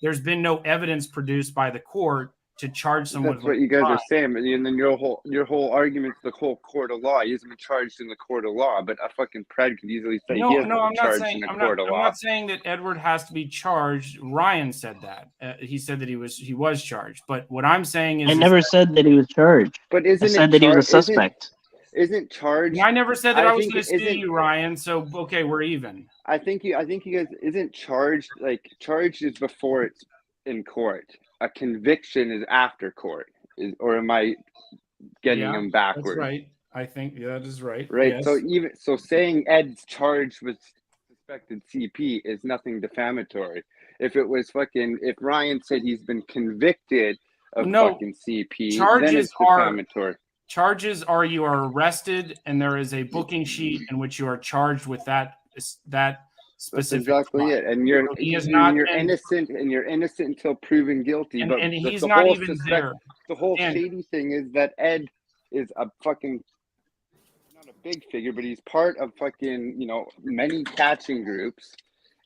there's been no evidence produced by the court to charge someone. That's what you guys are saying, and then your whole argument is the whole court of law. He hasn't been charged in the court of law, but a fucking Pred could easily say he hasn't been charged in the court of law. I'm not saying that Edward has to be charged. Ryan said that. He said that he was charged. But what I'm saying is, I never said that he was charged. But I said that he was a suspect. isn't charged. And I never said that I was think going to sue you, Ryan. So okay, we're even. I think you guys isn't charged. Like, charged is before it's in court. A conviction is after court. Or am I getting them backwards? That's right. I think that is right. Right. Yes. So saying Ed's charged with suspected CP is nothing defamatory. If Ryan said he's been convicted of fucking CP, then it's defamatory. Charges are you are arrested and there is a booking sheet in which you are charged with that specific. That's exactly it. And you're innocent until proven guilty. And he's not even there. The whole shady thing is that Ed is a fucking, not a big figure, but he's part of fucking, many catching groups,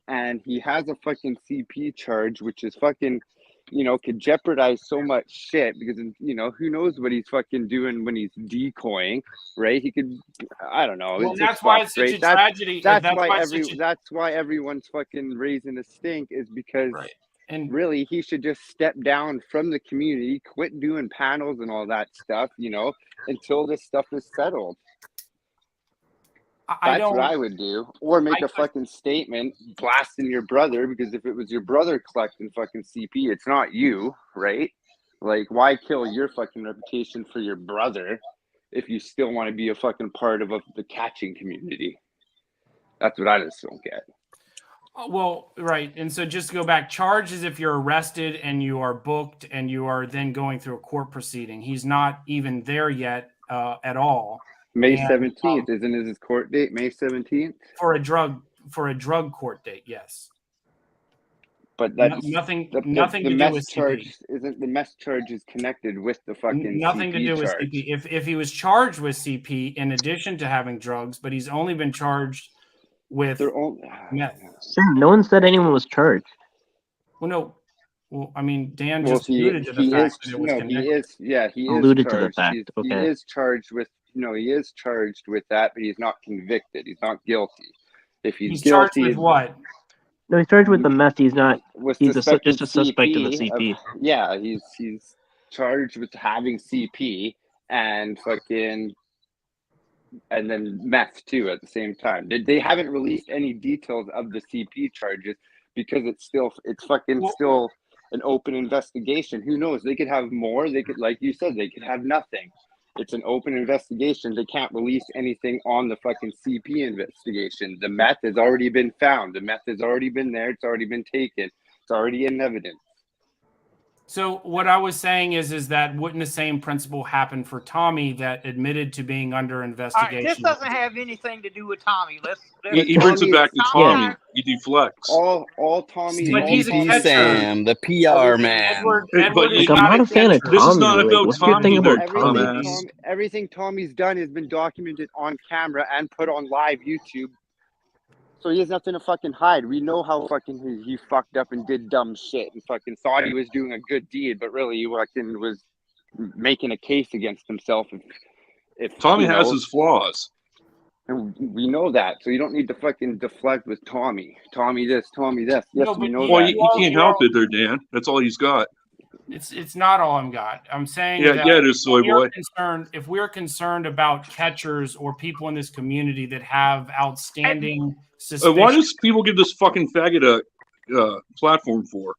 and he has a fucking CP charge, which is fucking, could jeopardize so much shit because, who knows what he's fucking doing when he's decoying, right? He could, I don't know. Well, that's why it's such a tragedy. That's why everyone's fucking raising a stink, is because and really he should just step down from the community, quit doing panels and all that stuff, until this stuff is settled. That's what I would do. Or make a fucking statement blasting your brother, because if it was your brother collecting fucking CP, it's not you, right? Like, why kill your fucking reputation for your brother if you still want to be a fucking part of the catching community? That's what I just don't get. Well, right. And so just to go back, charge is if you're arrested and you are booked and you are then going through a court proceeding. He's not even there yet at all. May 17th, isn't his court date? May 17th? For a drug court date, yes. But that's nothing the to do with charge. CP. Isn't the mess charge is connected with the fucking nothing CP to do with charge. CP? If he was charged with CP in addition to having drugs, but he's only been charged with meth. Sam, no one said anyone was charged. Well, no. Well, I mean, Dan just alluded to the fact that it was connected. He alluded charged. To the fact. He is charged with. No, he is charged with that, but he's not convicted. He's not guilty. If he's guilty, charged with what? No, he's charged with the meth. He's not. He's just a suspect in the CP. He's charged with having CP and then meth too at the same time. They haven't released any details of the CP charges because it's still an open investigation. Who knows? They could have more. They could, like you said, they could have nothing. It's an open investigation. They can't release anything on the fucking CP investigation. The meth has already been found. The meth has already been there. It's already been taken. It's already in evidence. So what I was saying is that wouldn't the same principle happen for Tommy that admitted to being under investigation? All right, this doesn't have anything to do with Tommy. He brings it back to Tommy. Yeah. He deflects. All Tommy. But he's a catcher. Sam, the PR man. Edward I'm not a fan of Tommy. This is not about what's your thing about Tommy? Everything Tommy's done has been documented on camera and put on live YouTube. So he has nothing to fucking hide. We know how fucking he fucked up and did dumb shit and fucking thought he was doing a good deed, but really he fucking was making a case against himself. If Tommy has his flaws. And we know that, so you don't need to fucking deflect with Tommy. Tommy this, Tommy this. Yes, we know that. He can't help it there, Dan. That's all he's got. It's not all I'm got. I'm saying that it is, soy boy. If we're concerned about catchers or people in this community that have outstanding suspicions. Why does people give this fucking faggot a platform for?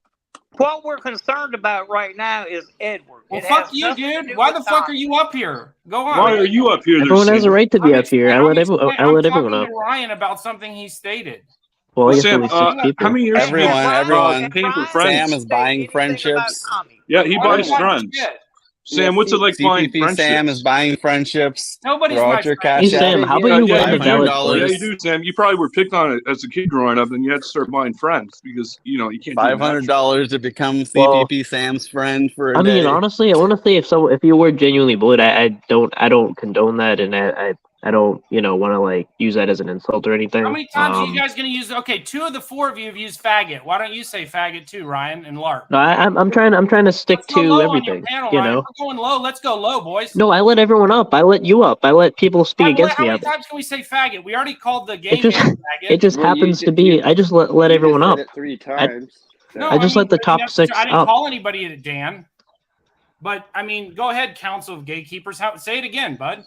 What we're concerned about right now is Edward. Well, fuck you, dude. Why the fuck are you up here? Go on. Why are you up here? Everyone has a right to be up here. I let everyone up. To Ryan about something he stated. Well, Sam, how many years everyone paying for friends? Sam is buying friendships. Yeah, he buys friends. Sam, what's it like buying friendships? Sam is buying friendships. Nobody's buying friendships. Hey, Sam, how about you buy the valid Yeah, you do, Sam. You probably were picked on it as a kid growing up, and you had to start buying friends because, you can't $500 to become CPP Sam's friend for a day. I mean, honestly, I want to say if you were genuinely bullied, I don't condone that, and I don't, want to use that as an insult or anything. How many times are you guys going to use? Okay, 2 of the 4 of you have used faggot. Why don't you say faggot too, Ryan and Lark? No, I'm trying to stick to everything. Panel, We're going low. Let's go low, boys. No, I let everyone up. I let you up. I let people speak against me. How many times can we say faggot? We already called the game. It just happens to be. I just let everyone up. 3 times. I just let the top 6 up. I didn't call anybody Dan. But I mean, go ahead, Council of Gatekeepers. Say it again, bud.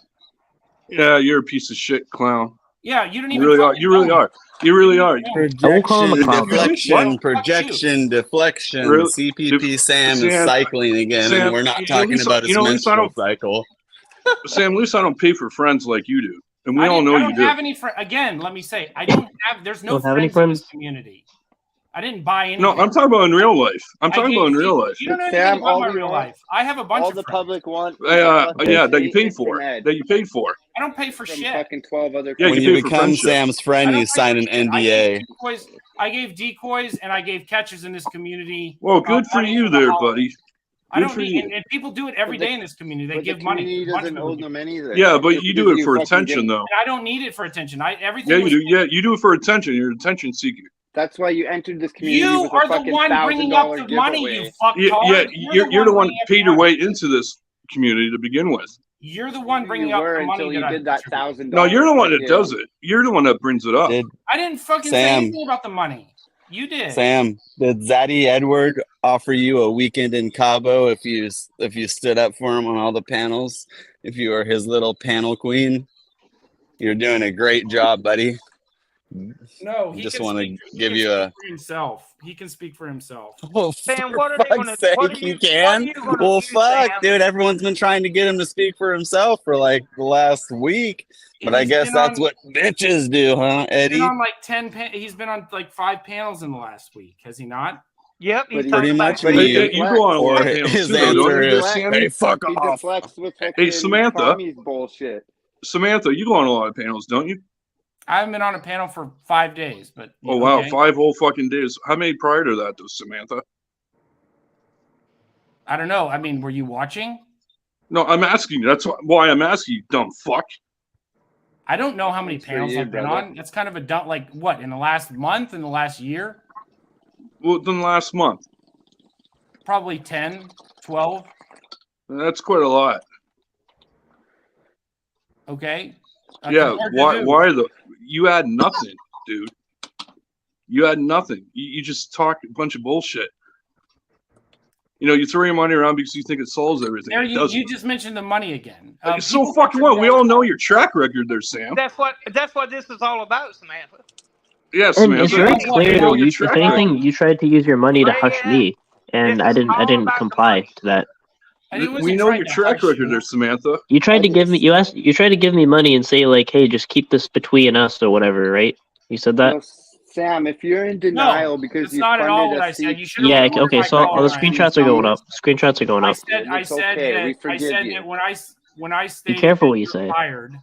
Yeah, you're a piece of shit, clown. Yeah, you didn't You even. really are. You really are. You really are. I won't call him a clown. Projection, deflection. Really? CPP Sam is Sam, cycling again, Sam, and we're not at talking least- about his at least I menstrual don't- cycle. Sam, at least I don't pay for friends like you do, and we all know I you don't do. have any friends. Again, let me say, I don't have. There's no Don't have any friends in this friends? community. I didn't buy anything. No, I'm talking about in real life. I'm talking about in real life. You don't know Sam, anything about all my we real want- life. I have a bunch All of the friends. public want. Yeah, that you paid Instant for. Ed That you paid for. I don't pay for from shit. fucking 12 other. Yeah, When you you pay for become friendship. Sam's I friend, don't you pay sign for an shit. NDA. I gave decoys and I gave catches in this community. Well, good for money you the there, holidays. buddy. I Good don't for need, you. and people do it every But the- day in this community. They But the give money. community A bunch of doesn't people owe do. them either. Yeah, but Just you do because it for fucking attention, didn't- though. And I don't need it for attention. Everything. Yeah, you was, do. Yeah, you do it for attention. You're an attention seeker. That's why you entered this community You with a are the fucking one bringing up $1,000 the money. giveaway. You fucktard. Yeah, you're the one bringing up paid the your money. way into this community to begin with. You're the one You bringing up were the until money you that I did that contributed. $1,000. No, you're the one that Yeah. does it. You're the one that brings it up. Did I didn't fucking say Sam. anything about the money. You did. Sam, did Zaddy Edward offer you a weekend in Cabo if you stood up for him on all the panels? If you were his little panel queen, you're doing a great job, buddy. No, he Just can wanna speak- he give can you speak a- for himself. He can speak for himself. Oh, Sam, for what are they gonna- fuck's sake, what are he you- what can? are you gonna Well, do, fuck, Sam? dude. Everyone's been trying to get him to speak for himself for like the last week. But I He's guess been that's on- what bitches do, huh, He's Eddie? been on like 10. He's been on like 5 panels in the last week. Has he not? Yep, he's But talking pretty about much But Hey, he me. you go on a lot of Or panels his too, though, don't answer you, is, Sammy? hey, fuck He off. deflects with Hey, fucking Samantha. Tommy's bullshit. Samantha, you go on a lot of panels, don't you? I haven't been on a panel for 5 days, but Oh wow, okay. 5 whole fucking days. How many prior to that, though, Samantha? I don't know. I mean, were you watching? No, I'm asking you. That's why I'm asking you, dumb fuck. I don't know how many That's for panels you, I've been brother. on. That's kind of a dumb, like what, in the last month, in the last year? Well, then last month. Probably 10, 12. That's quite a lot. Okay. Yeah, compared to why? who? Why the? You had nothing, dude. You had nothing. You just talk a bunch of bullshit. You know, you throw your money around because you think it solves everything. There, It you doesn't. just mentioned the money again. Like, so People fucking contribute what? We all know your track record there, Sam. That's what this is all about, Samantha. Yeah, And Samantha. it's very Yeah, clear yeah, that your you, track if record. anything, you tried to use your money to Right, hush yeah. me, and This I is didn't. I all didn't about the comply money. to that. And he wasn't We know trying your to track hush record you. there, Samantha. You tried to give me. You tried to give me money and say like, "Hey, just keep this between us" or whatever, right? You said that. No, Sam, if you're in denial because That's you not at all funded what I a said. seat, You should have Yeah. reported Okay. my So call, all the Ryan. screenshots are going up. Screenshots are going I up. said It's okay. We I forgive said you. that when I stated careful that what you you're say. fired,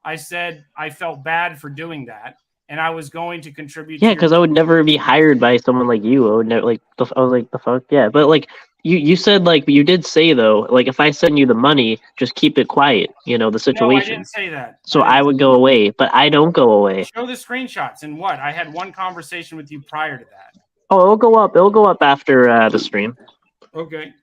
I said I felt bad for doing that, and I was going to contribute. Yeah, to because I would never be hired by someone like you. I would never like. I was like, the fuck, yeah. But like, you said like, you did say though, like, if I send you the money, just keep it quiet. You know the No, I situation. didn't say that. So I would go away, but I don't go away. show the screenshots and what I had one conversation with you prior to that. Oh, it'll go up. It'll go up after the stream Okay.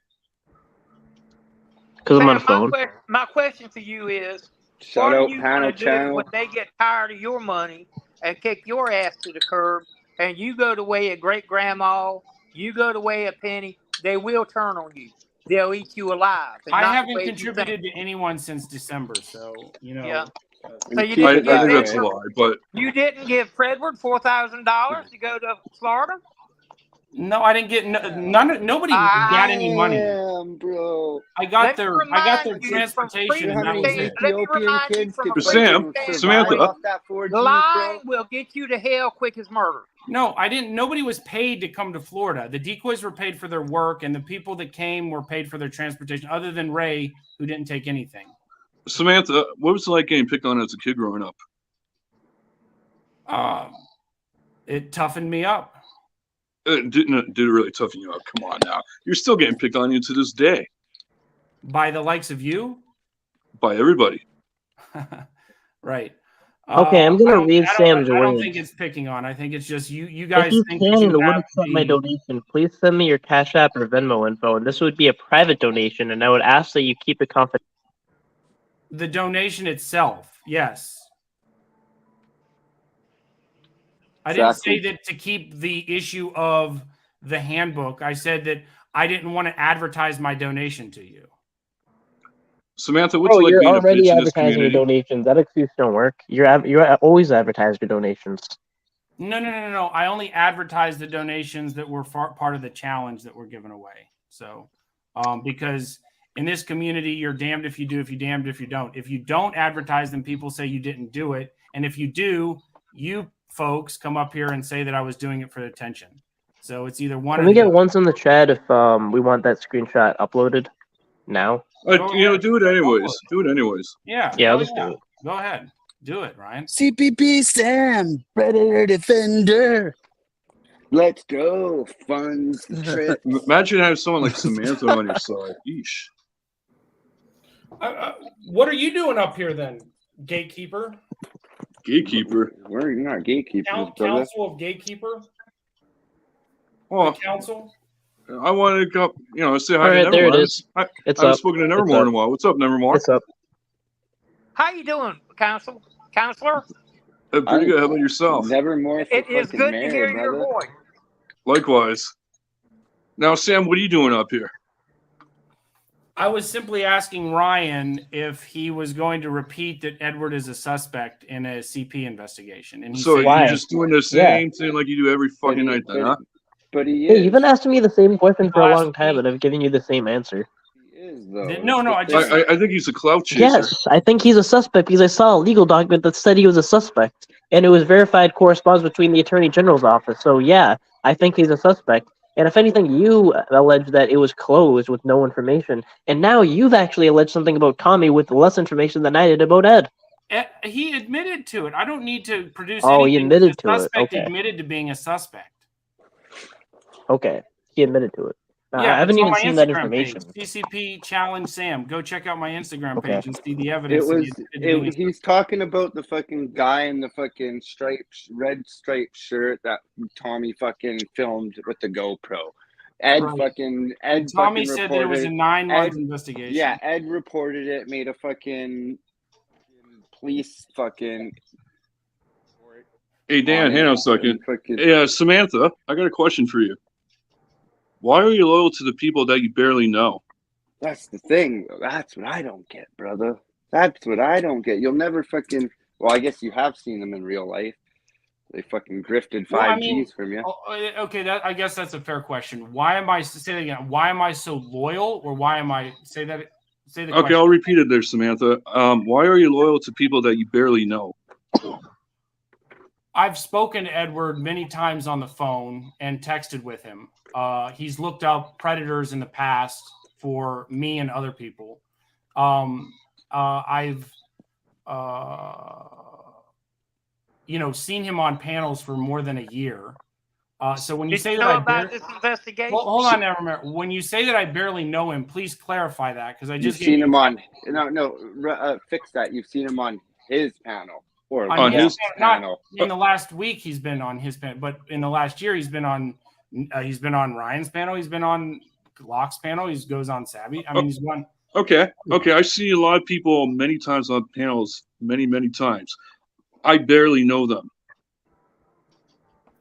because I'm on a Sam, phone. my question for you is, shout what are out you panel going to do channel. when they get tired of your money and kick your ass to the curb, and you go the way of great grandma, you go the way of Penny? They will turn on you. They'll eat you alive. and I not the haven't way you contributed think. to anyone since December, so you know. Yeah. And So you keep I didn't it think that that's a way. lie, but You didn't give Fredward $4,000 to go to Florida? No, I didn't get nobody got any money. Damn, bro. I got Let me their remind you transportation, You know and how that many was it. Let me Ethiopian remind you kids from could a Sam, Christian Samantha. standpoint, off that 4G, bro? lying will get you to hell quick as murder. No, I didn't. Nobody was paid to come to Florida. The decoys were paid for their work, and the people that came were paid for their transportation, other than Ray, who didn't take anything. Samantha, what was it like getting picked on as a kid growing up? It toughened me up. Did it really toughen you up? Come on now. You're still getting picked on you to this day By the likes of you? by everybody. Right. Okay, I'm gonna read Sam's I don't words. think it's picking on. I think it's just you guys If you think can that and you would have accept my the- donation, please send me your Cash App or Venmo info, and this would be a private donation, and I would ask that you keep it confidential. the donation itself. Yes. I didn't say Exactly. that to keep the issue of the handbook. I said that I didn't want to advertise my donation to you. Samantha, what's it like you're being a already bitch in this advertising your community? donations. That excuse don't work. You're always advertising your donations. No. I only advertised the donations that were part of the challenge that we're giving away. So, because in this community, you're damned if you do, if you damned if you don't. If you don't advertise them, people say you didn't do it. And if you do, you folks come up here and say that I was doing it for attention. So it's either one Can or we the get other. once in the chat if we want that screenshot uploaded now? Do it anyways. Do it anyways. Yeah. Yeah, I'll just do it. Go ahead. Do it, Ryan. CPP Sam, Predator Defender. Let's go. Funds, trips. Imagine having someone like Samantha on your side. Yeesh. What are you doing up here then, gatekeeper? Gatekeeper. We're not gatekeepers, brother. Council of Gatekeeper? Well, The council? I wanted to go, say hi All right, to there it Nevermore. is. I It's haven't up. spoken to It's Nevermore in up. a while. What's up, Nevermore? It's up. How you doing, counselor? Pretty good. How about yourself? Nevermore. It is good to hear your voice. Likewise. Now, Sam, what are you doing up here? I was simply asking Ryan if he was going to repeat that Edward is a suspect in a CP investigation. And he So said, you're just doing the same thing like you do every fucking night then, huh? But he Hey, is. you've been asking me the same question for a Last long time, week- and I've given you the same answer. He is, though. No, I That's just- I think he's a clout chaser. Yes, I think he's a suspect because I saw a legal document that said he was a suspect, and it was verified correspondence between the Attorney General's office. So yeah, I think he's a suspect. And if anything, you allege that it was closed with no information, and now you've actually alleged something about Tommy with less information than I did about Ed. He admitted to it. I don't need to produce Oh, anything. he admitted The to it. suspect Okay. admitted to being a suspect. Okay, he admitted to it. I Yeah, haven't it's on even my seen that Instagram information. page. CCP Challenge Sam. Go check out my Instagram Okay. page and see the It evidence. that he was. admitted to being a He's talking about the fucking guy in the fucking red striped shirt that Tommy fucking filmed with the GoPro. Ed Right. fucking Tommy said that it was a reported. 9-month Ed- investigation. Yeah, Ed reported it. Made a fucking police fucking. Hey, Dan, hang on a second. Fucking, Hey, Samantha, I got a question for you. Why are you loyal to the people that you barely know? that's the thing. That's what I don't get, brother. That's what I don't get. You'll never fucking. Well, I guess you have seen them in real life. They fucking grifted 5Gs from you. Okay, I guess that's a fair question. Why am I say that again? Why am I so loyal, or why am I say the Okay, question. I'll repeat it there, Samantha. Why are you loyal to people that you barely know? I've spoken to Edward many times on the phone and texted with him. He's looked up predators in the past for me and other people. I've seen him on panels for more than a year. So when you say that about this investigation, well, hold on, now, remember, when you say that I barely know him, please clarify that because I You've just seen him on. Fix that. You've seen him on his panel or On his panel. Not in the last week he's been on his panel, but in the last year he's been on Ryan's panel, he's been on Locke's panel, he goes on Savvy. I mean, he's won. Okay. I see a lot of people many times on panels, many times. I barely know them.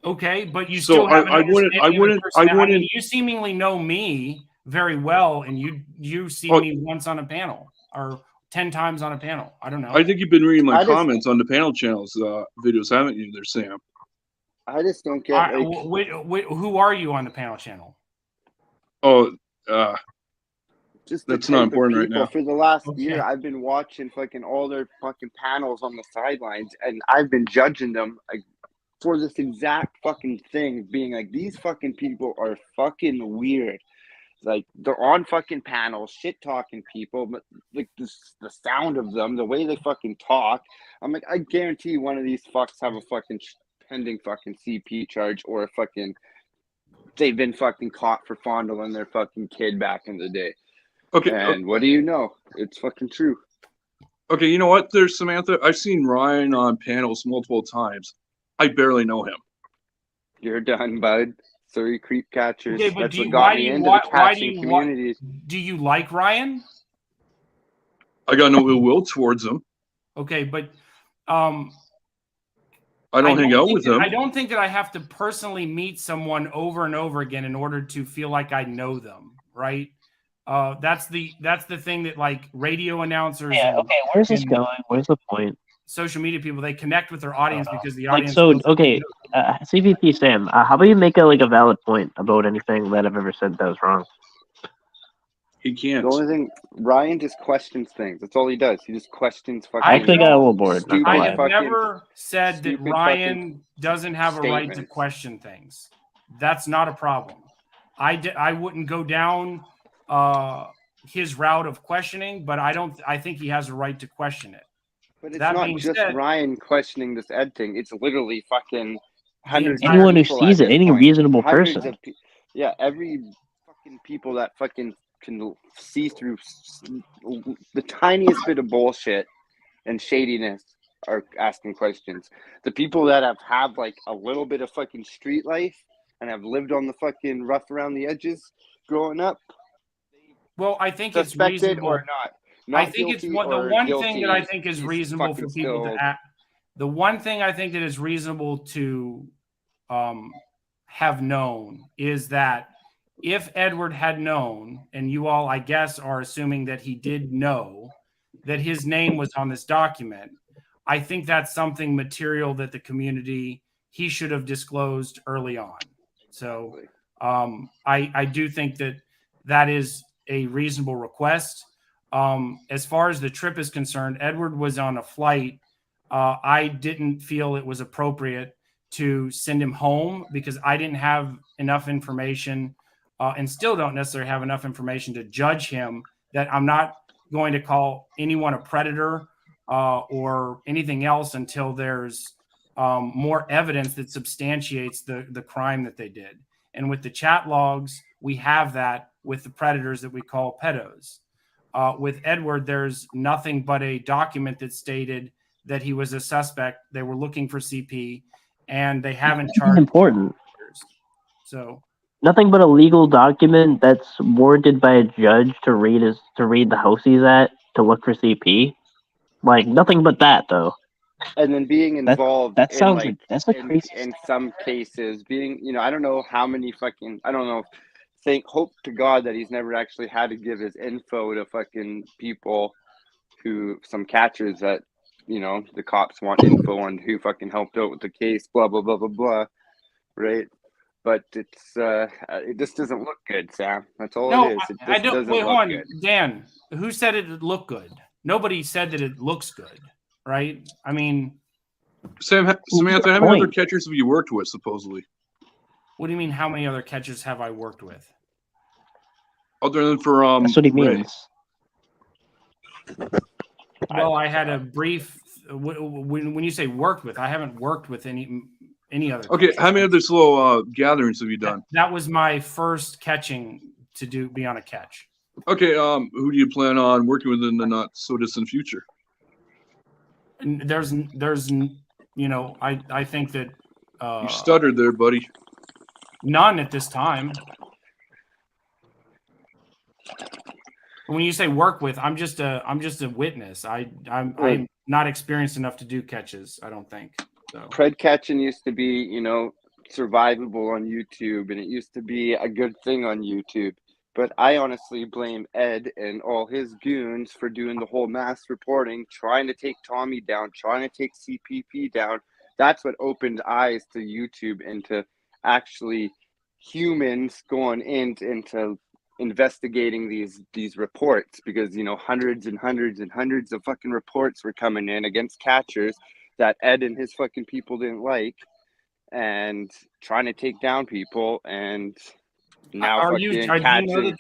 Okay, but you So still have I wouldn't. You seemingly know me very well, and you see me once on a panel or 10 times on a panel. I don't know. I think you've been reading my comments on the panel channels videos, haven't you, there, Sam? I just don't get. Who are you on the panel channel? Oh, just that's not important right now. For the last year, I've been watching fucking all their fucking panels on the sidelines, and I've been judging them for this exact fucking thing, being like, these fucking people are fucking weird. Like, they're on fucking panels, shit talking people, but like the sound of them, the way they fucking talk, I'm like, I guarantee one of these fucks have a fucking pending fucking CP charge or a fucking they've been fucking caught for fondling their fucking kid back in the day. Okay. And what do you know? It's fucking true. Okay, you know what? There's Samantha. I've seen Ryan on panels multiple times. I barely know him. You're done, bud. Sorry, creep catchers. Okay, but That's what got me into the catching community. Do you like Ryan? I got no ill will towards him. Okay, but I don't hang out with him. I don't think that I have to personally meet someone over and over again in order to feel like I know them, right? That's the thing that like radio announcers Yeah. and, Okay. Where's this and going? Where's the point? social media people, they connect with their audience because the Like audience so. feels Okay. CVP Sam, how about you make a valid point about anything that I've ever said that was wrong? He can't. The only thing, Ryan just questions things. That's all he does. He just questions fucking. I actually got a little bored. stupid I have fucking- never said that stupid Ryan doesn't have a right to statements. question things. That's not a problem. I wouldn't go down his route of questioning, but I think he has a right to question it. But it's That not being just said- Ryan questioning this Ed thing. It's literally fucking hundreds. entire- of Anyone who people sees at it, this any point. reasonable Hundreds person. of yeah, every fucking people that fucking can see through the tiniest bit of bullshit and shadiness are asking questions. The people that have like a little bit of fucking street life and have lived on the fucking rough around the edges growing up. Well, I think it's Suspected reasonable or not I think it's the one thing that I think is reasonable for people to act. The one thing I think that is reasonable to have known is that if Edward had known, and you all, I guess, are assuming that he did know that his name was on this document, I think that's something material that the community, he should have disclosed early on. So I do think that is a reasonable request. As far as the trip is concerned, Edward was on a flight. I didn't feel it was appropriate to send him home because I didn't have enough information and still don't necessarily have enough information to judge him. That I'm not going to call anyone a predator or anything else until there's more evidence that substantiates the crime that they did. And with the chat logs, we have that with the predators that we call pedos. With Edward, there's nothing but a document that stated that he was a suspect. They were looking for CP, and they haven't charged. Important. So nothing but a legal document that's warranted by a judge to read the house he's at to look for CP. Like nothing but that though. And then being involved that sounds in, like that's a crazy in some cases being, I don't know how many fucking, I don't know. Hope to God that he's never actually had to give his info to fucking people some catchers that, the cops want info on who fucking helped out with the case, blah, blah, blah, blah, blah. Right. But it just doesn't look good, Sam. That's all it is. It just I don't. doesn't Wait, look hold on, good. Dan. Who said it looked good? Nobody said that it looks good, right? I mean, Samantha, how many other catchers have you worked with, supposedly? What do you mean? How many other catchers have I worked with? Other than for That's what he means. Well, I had a brief. When you say worked with, I haven't worked with any other. Okay, catchers. how many other slow gatherings have you done? That was my first catching to be on a catch. Okay, who do you plan on working with in the not so distant future? And there's I think that You stuttered there, buddy. none at this time. When you say work with, I'm just a witness. I'm not experienced enough to do catches. I don't think so. Pred catching used to be, survivable on YouTube, and it used to be a good thing on YouTube. But I honestly blame Ed and all his goons for doing the whole mass reporting, trying to take Tommy down, trying to take CPP down. That's what opened eyes to YouTube and to actually humans going into investigating these reports, because hundreds and hundreds and hundreds of fucking reports were coming in against catchers that Ed and his fucking people didn't like, and trying to take down people. And now do you know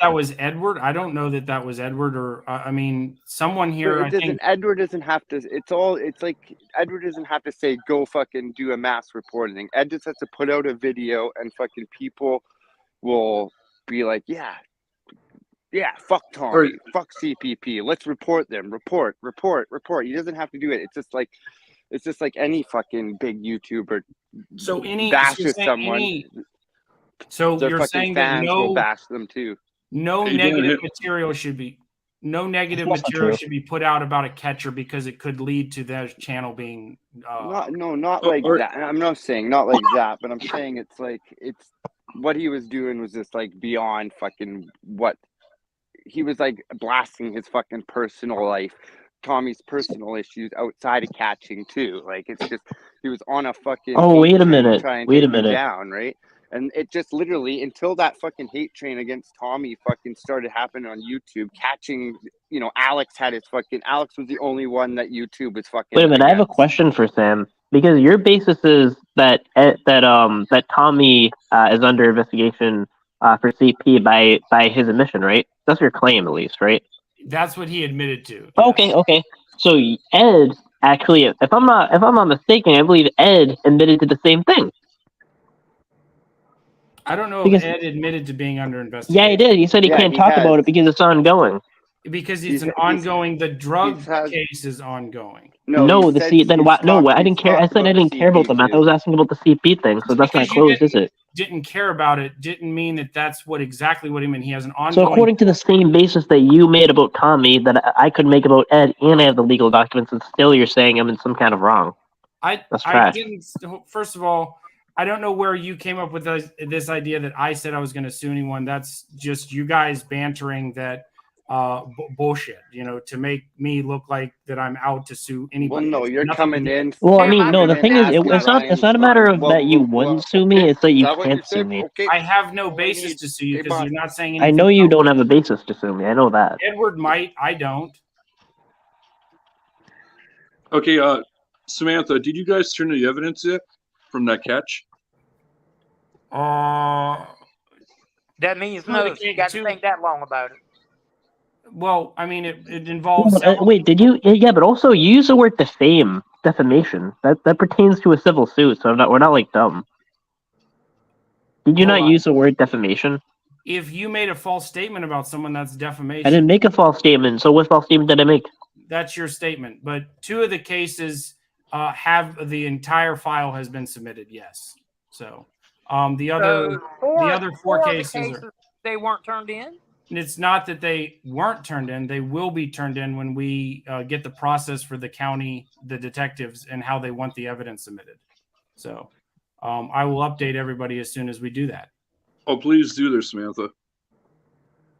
that was Edward? I don't know that was Edward, or I mean someone here. Edward doesn't have to. It's like Edward doesn't have to say go fucking do a mass reporting. Ed just has to put out a video, and fucking people will be like, yeah, fuck Tommy, fuck CPP. Let's report them. Report. He doesn't have to do it. It's just like any fucking big YouTuber. So bashes someone. So you're saying that will bash them too. No negative material should be put out about a catcher because it could lead to their channel being. Not like that. I'm not saying not like that, but I'm saying it's what he was doing was just like beyond fucking what he was like blasting his fucking personal life, Tommy's personal issues outside of catching too. Like it's just he was on a fucking wait a train minute. trying to Wait a take you minute. down, right? And it just literally, until that fucking hate train against Tommy fucking started happening on YouTube, catching, you know, Alex was the only one that YouTube was fucking Wait a minute, I have a against. question for Sam. Because your basis is that that Tommy is under investigation for CP by his admission, right? That's your claim, at least, right? That's what he admitted to. Okay, okay. So Ed actually, if I'm not mistaken, I believe Ed admitted to the same thing. I don't know Because- if Ed admitted to being under investigation. Yeah, he did. He said he can't talk about it because it's ongoing. Because it's the drug case is ongoing. No, then why? No, I didn't care. I said I didn't care about the meth. I was asking about the CP thing, so that's not closed, is it? Didn't care about it didn't mean that that's exactly what he meant. He has an ongoing. So according to the same basis that you made about Tommy, that I could make about Ed, and I have the legal documents, and still you're saying I'm in some kind of wrong. That's trash. First of all, I don't know where you came up with this idea that I said I was going to sue anyone. That's just you guys bantering that bullshit, you know, to make me look like that I'm out to sue anybody. Well, no, you're coming in. Well, I mean, no, the thing is, it's not a matter of that you wouldn't sue me, it's that you can't sue me. Okay. I have no basis to sue you because you're not saying anything. I know you don't have a basis to sue me. I know that. Edward might. I don't. Okay, Samantha, did you guys turn the evidence yet from that catch? That means no. You got to think that long about it. Well, I mean, it involves. Wait, did you? Yeah, but also you use the word defamation. That pertains to a civil suit, so we're not like dumb. Did you not use the word defamation? If you made a false statement about someone, that's defamation. I didn't make a false statement. So what false statement did I make? That's your statement. But two of the cases have the entire file has been submitted. Yes. So the other four cases they weren't turned in. It's not that they weren't turned in. They will be turned in when we get the process for the county, the detectives, and how they want the evidence submitted. So I will update everybody as soon as we do that. Oh, please do there, Samantha.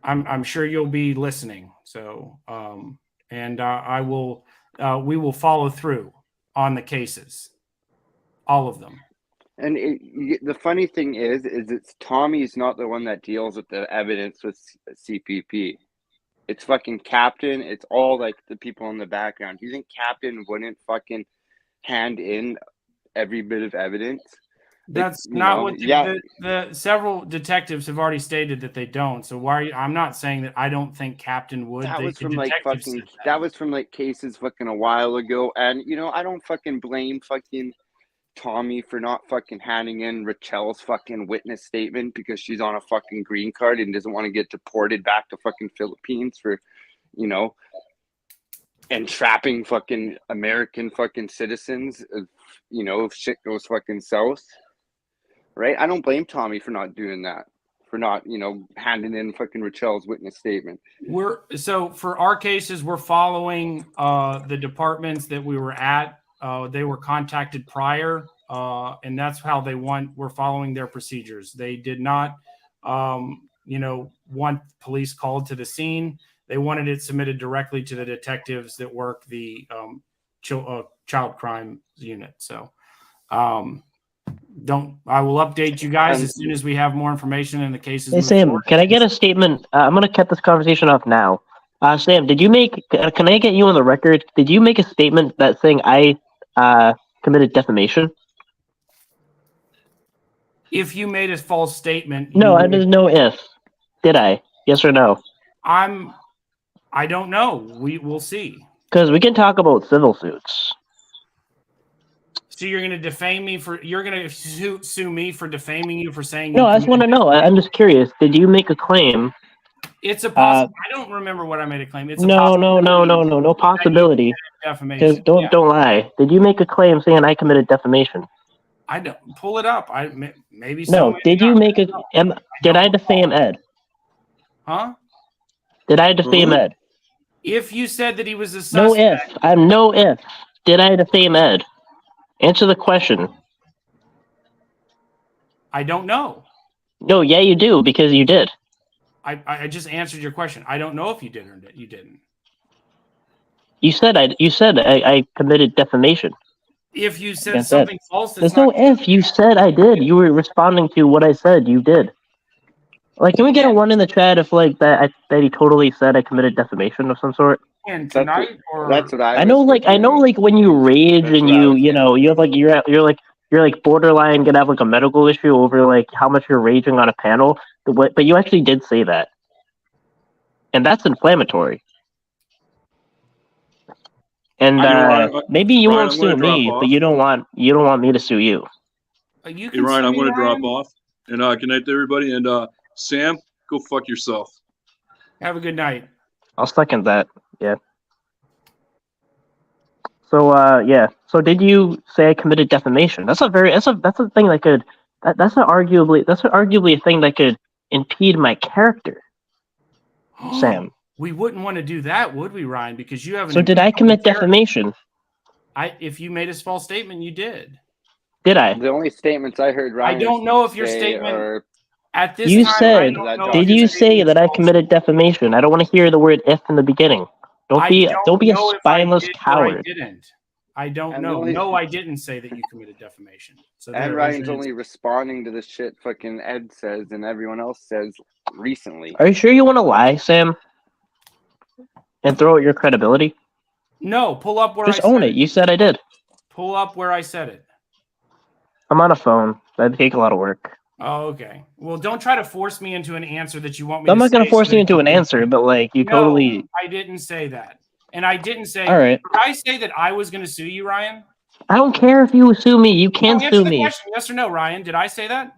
I'm sure you'll be listening. So I will. We will follow through on the cases, all of them. And the funny thing is it's Tommy's not the one that deals with the evidence with CPP. It's fucking Captain. It's all like the people in the background. Do you think Captain wouldn't fucking hand in every bit of evidence? That's not what the several detectives have already stated that they don't. So I'm not saying that I don't think Captain would. That was from like cases fucking a while ago. And you know, I don't fucking blame fucking Tommy for not fucking handing in Rachel's fucking witness statement because she's on a fucking green card and doesn't want to get deported back to fucking Philippines for, you know, entrapping fucking American fucking citizens, you know, if shit goes fucking south. Right? I don't blame Tommy for not doing that, for not, you know, handing in fucking Rachel's witness statement. So for our cases, we're following the departments that we were at. They were contacted prior, and that's how we're following their procedures. They did not, want police called to the scene. They wanted it submitted directly to the detectives that work the child crime unit. So, I will update you guys as soon as we have more information in the cases. Hey, Sam, can I get a statement? I'm going to cut this conversation off now. Sam, can I get you on the record? Did you make a statement that saying I committed defamation? If you made a false statement. No, there's no if. Did I? Yes or no? I don't know. We'll see. Because we can talk about civil suits. So you're going to defame me you're going to sue me for defaming you for saying. No, I just want to know. I'm just curious. Did you make a claim? It's a possibility. I don't remember what I made a claim. It's no possibility. Defamation. Don't lie. Did you make a claim saying I committed defamation? I don't pull it up. Maybe so. No. Maybe did you make a? Did I defame Ed? Huh? Did I defame Ed? If you said that he was a No suspect. if. I'm no if. Did I defame Ed? Answer the question. I don't know. No, yeah, you do, because you did. I just answered your question. I don't know if you did or you didn't. You said I committed defamation. If you said something false, there's no if. You said I did. You were responding to what I said. You did. Like, can we get a one in the chat if like that he totally said I committed defamation of some sort? And tonight, that's what I know, like when you rage and you know you have like you're like borderline gonna have like a medical issue over like how much you're raging on a panel, but you actually did say that, and that's inflammatory. And maybe you won't sue me, but you don't want me to sue you. Hey Ryan, I'm going to drop off. And good night to everybody. And Sam, go fuck yourself. Have a good night. I'll second that. Yeah. So yeah. So did you say I committed defamation? That's a thing that could that's arguably a thing that could impede my character. Sam. We wouldn't want to do that, would we, Ryan? Because you have. So did I commit defamation? If you made a false statement, you did. Did I? The only statements I heard Ryan. I don't know if your statement at this you time. Said. Did you say that I committed defamation? I don't want to hear the word "if" in the beginning. Don't be a spineless coward. I didn't. I don't know. No, I didn't say that you committed defamation. So and Ryan's only responding to the shit fucking Ed says and everyone else says recently. Are you sure you want to lie, Sam? And throw out your credibility? No, pull up where Just own it. You said I did. Pull up where I said it. I'm on a phone. That'd take a lot of work. Oh, okay. Well, don't try to force me into an answer that you want me to say. I'm not going to force you into an answer, but like you totally. I didn't say that. And I didn't say. All right. Did I say that I was going to sue you, Ryan? I don't care if you sue me. You can sue me. Question, yes or no, Ryan? Did I say that?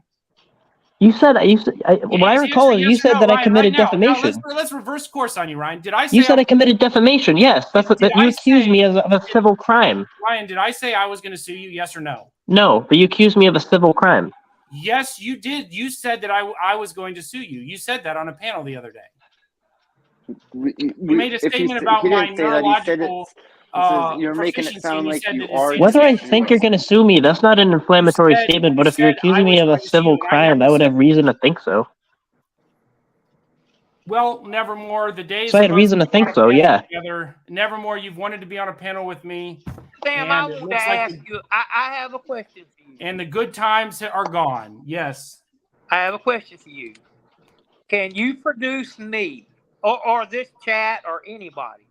You said what I recall is you said that I committed defamation. Let's reverse course on you, Ryan. Did I say you said I committed defamation? Yes, that's what you accused me of a civil crime. Ryan, did I say I was going to sue you? Yes or no? No, but you accused me of a civil crime. Yes, you did. You said that I was going to sue you. You said that on a panel the other day. You made a statement about my neurological. You're making it sound like you are. Whether I think you're going to sue me, that's not an inflammatory statement. But if you're accusing me of a civil crime, I would have reason to think so. Well, nevermore, the days. So I had reason to think so. Yeah. Together. Nevermore, you've wanted to be on a panel with me. Sam, I want to ask you. I have a question for you. And the good times are gone. Yes. I have a question for you. Can you produce me or this chat or anybody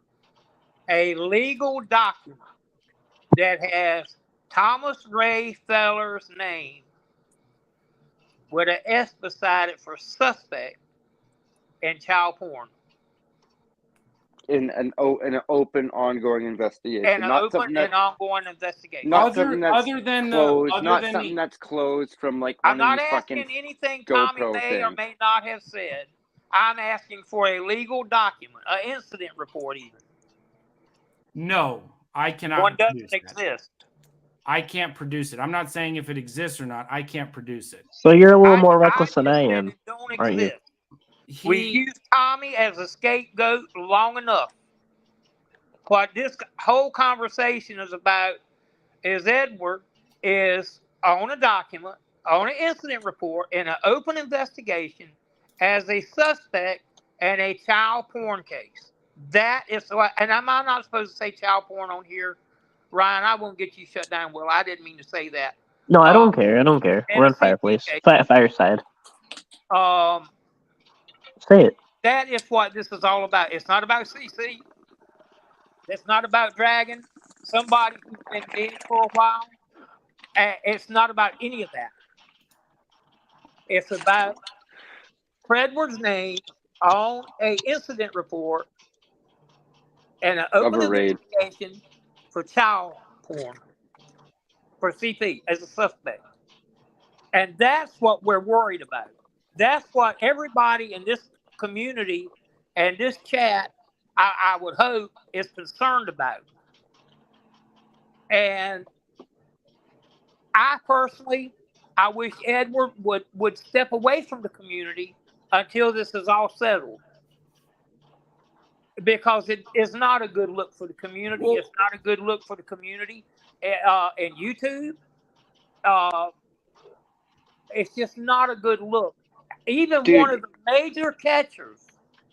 a legal document that has Thomas Ray Feller's name with an S beside it for suspect in child porn? In an open, ongoing investigation. And an open and ongoing investigation. Not something that's closed. Not something that's closed from like. I'm not asking anything Tommy may or may not have said. I'm asking for a legal document, an incident report, even. No, I cannot. One doesn't exist. I can't produce it. I'm not saying if it exists or not. I can't produce it. So you're a little more reckless than I am, aren't you? We used Tommy as a scapegoat long enough. What this whole conversation is about is Edward is on a document, on an incident report, in an open investigation as a suspect in a child porn case. That is what, and am I not supposed to say child porn on here? Ryan, I won't get you shut down. Well, I didn't mean to say that. No, I don't care. I don't care. We're on Fireplace. Fireside. Say it. That is what this is all about. It's not about CC. It's not about dragging somebody who's been dead for a while. It's not about any of that. It's about Fredward's name on an incident report and an open investigation for child porn for CP as a suspect. And that's what we're worried about. That's what everybody in this community and this chat, I would hope, is concerned about. And I personally, I wish Edward would step away from the community until this is all settled. Because it is not a good look for the community. It's not a good look for the community in YouTube. It's just not a good look even Dude. one of the major catchers.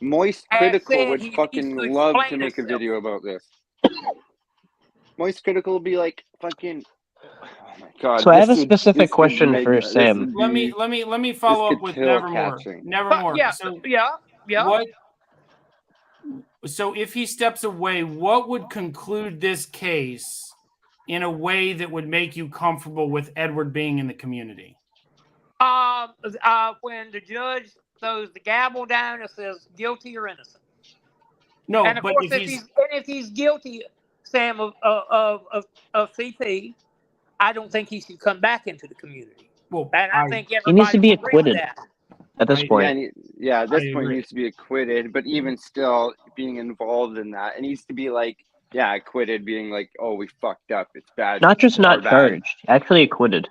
Moist Has Critical said would he needs fucking to love to explain make a himself. video about this. Moist Critical will be like fucking. Oh my god! So I have a this would- specific this would question make- for this Sam. would Let be- me follow this up could with kill Nevermore. catching. Nevermore. Yeah, So yeah. what? So if he steps away, what would conclude this case in a way that would make you comfortable with Edward being in the community? When the judge throws the gavel down and says guilty or innocent. No, And of but course, if he's guilty, Sam, of CP, I don't think he should come back into the community. well, And I think He everybody needs to be would agree with acquitted that. at this I- Yeah, point. at this I point, agree. he needs to be acquitted. But even still, being involved in that, it needs to be like, yeah, acquitted, being like, oh, we fucked up. It's bad. Not just Our not bad. charged, actually acquitted.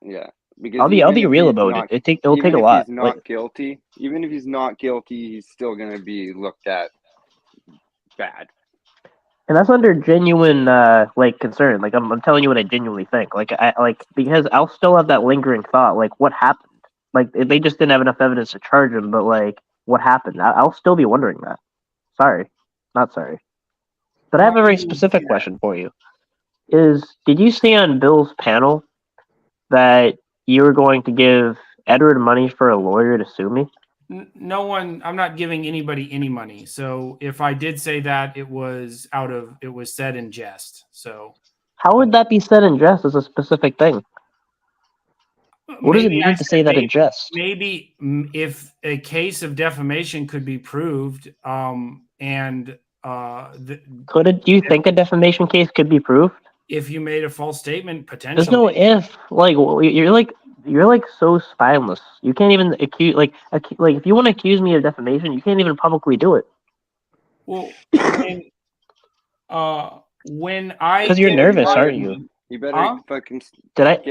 Yeah, because I'll be even if real he's about not- it. It'll take even a if lot. he's not guilty, even if he's not guilty, he's still gonna be looked at bad. And that's under genuine concern. Like I'm telling you what I genuinely think. Because I'll still have that lingering thought. Like what happened? Like they just didn't have enough evidence to charge him. But like what happened? I'll still be wondering that. Sorry, not sorry. But I have a very specific question for you. Did you see on Bill's panel that you were going to give Edward money for a lawyer to sue me? No one, I'm not giving anybody any money. So if I did say that, it was said in jest. So How would that be said in jest as a specific thing? What does it maybe mean I to said say that in maybe- jest? Maybe if a case of defamation could be proved, Do you think a defamation case could be proved? if you made a false statement, potentially. There's no if. You're like so spineless. You can't even accuse if you want to accuse me of defamation, you can't even publicly do it. Well, when I Because you're get nervous, invited- aren't you? You better Huh? fucking.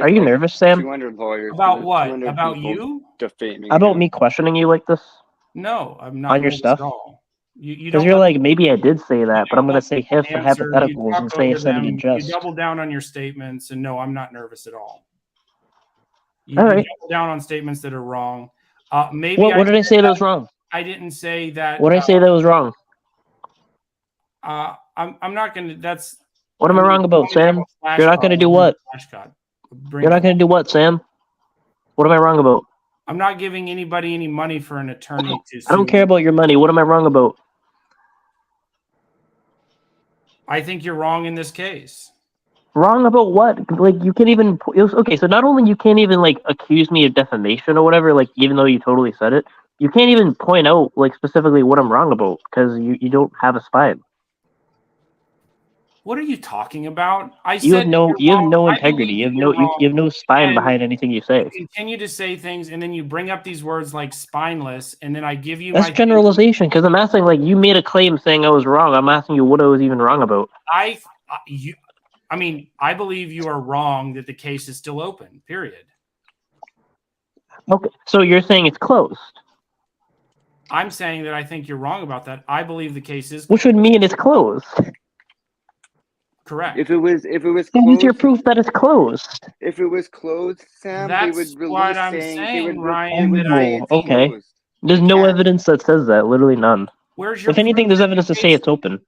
Are you nervous, Sam? 200 lawyers. About there's what? 200 About people you? defaming About him. me questioning you like this? No, I'm not On your nervous stuff? at all. You Because don't you're let like, maybe I did say that, but I'm going to say ifs and answer, you hypotheticals talk and say I over said it them, in jest. You double down on your statements, and no, I'm not nervous at all. You, All you right. double down on statements that are wrong. Maybe What did I say that was wrong? I didn't say that. What did I say that was wrong? I'm not going to. That's. What am I wrong about, Sam? You're not going to do what? You're not going to do what, Sam? What am I wrong about? I'm not giving anybody any money for an attorney to sue. I don't care about your money. What am I wrong about? I think you're wrong in this case. Wrong about what? Like you can't even. Okay, so not only you can't even like accuse me of defamation or whatever, like even though you totally said it, you can't even point out like specifically what I'm wrong about because you don't have a spine. What are you talking about? You have no integrity. You have no spine behind anything you say. You continue to say things, and then you bring up these words like spineless, and then I give you That's generalization because I'm asking like you made a claim saying I was wrong. I'm asking you what I was even wrong about. I believe you are wrong that the case is still open. Period. Okay, so you're saying it's closed. I'm saying that I think you're wrong about that. I believe the case is which would mean it's closed. Correct. If it was closed, what's your proof that it's closed? If it was closed, Sam, That's they would release what I'm saying, Ryan. Okay. Closed. There's no evidence that says that. Literally none. Where's your if anything, there's evidence to say it's open.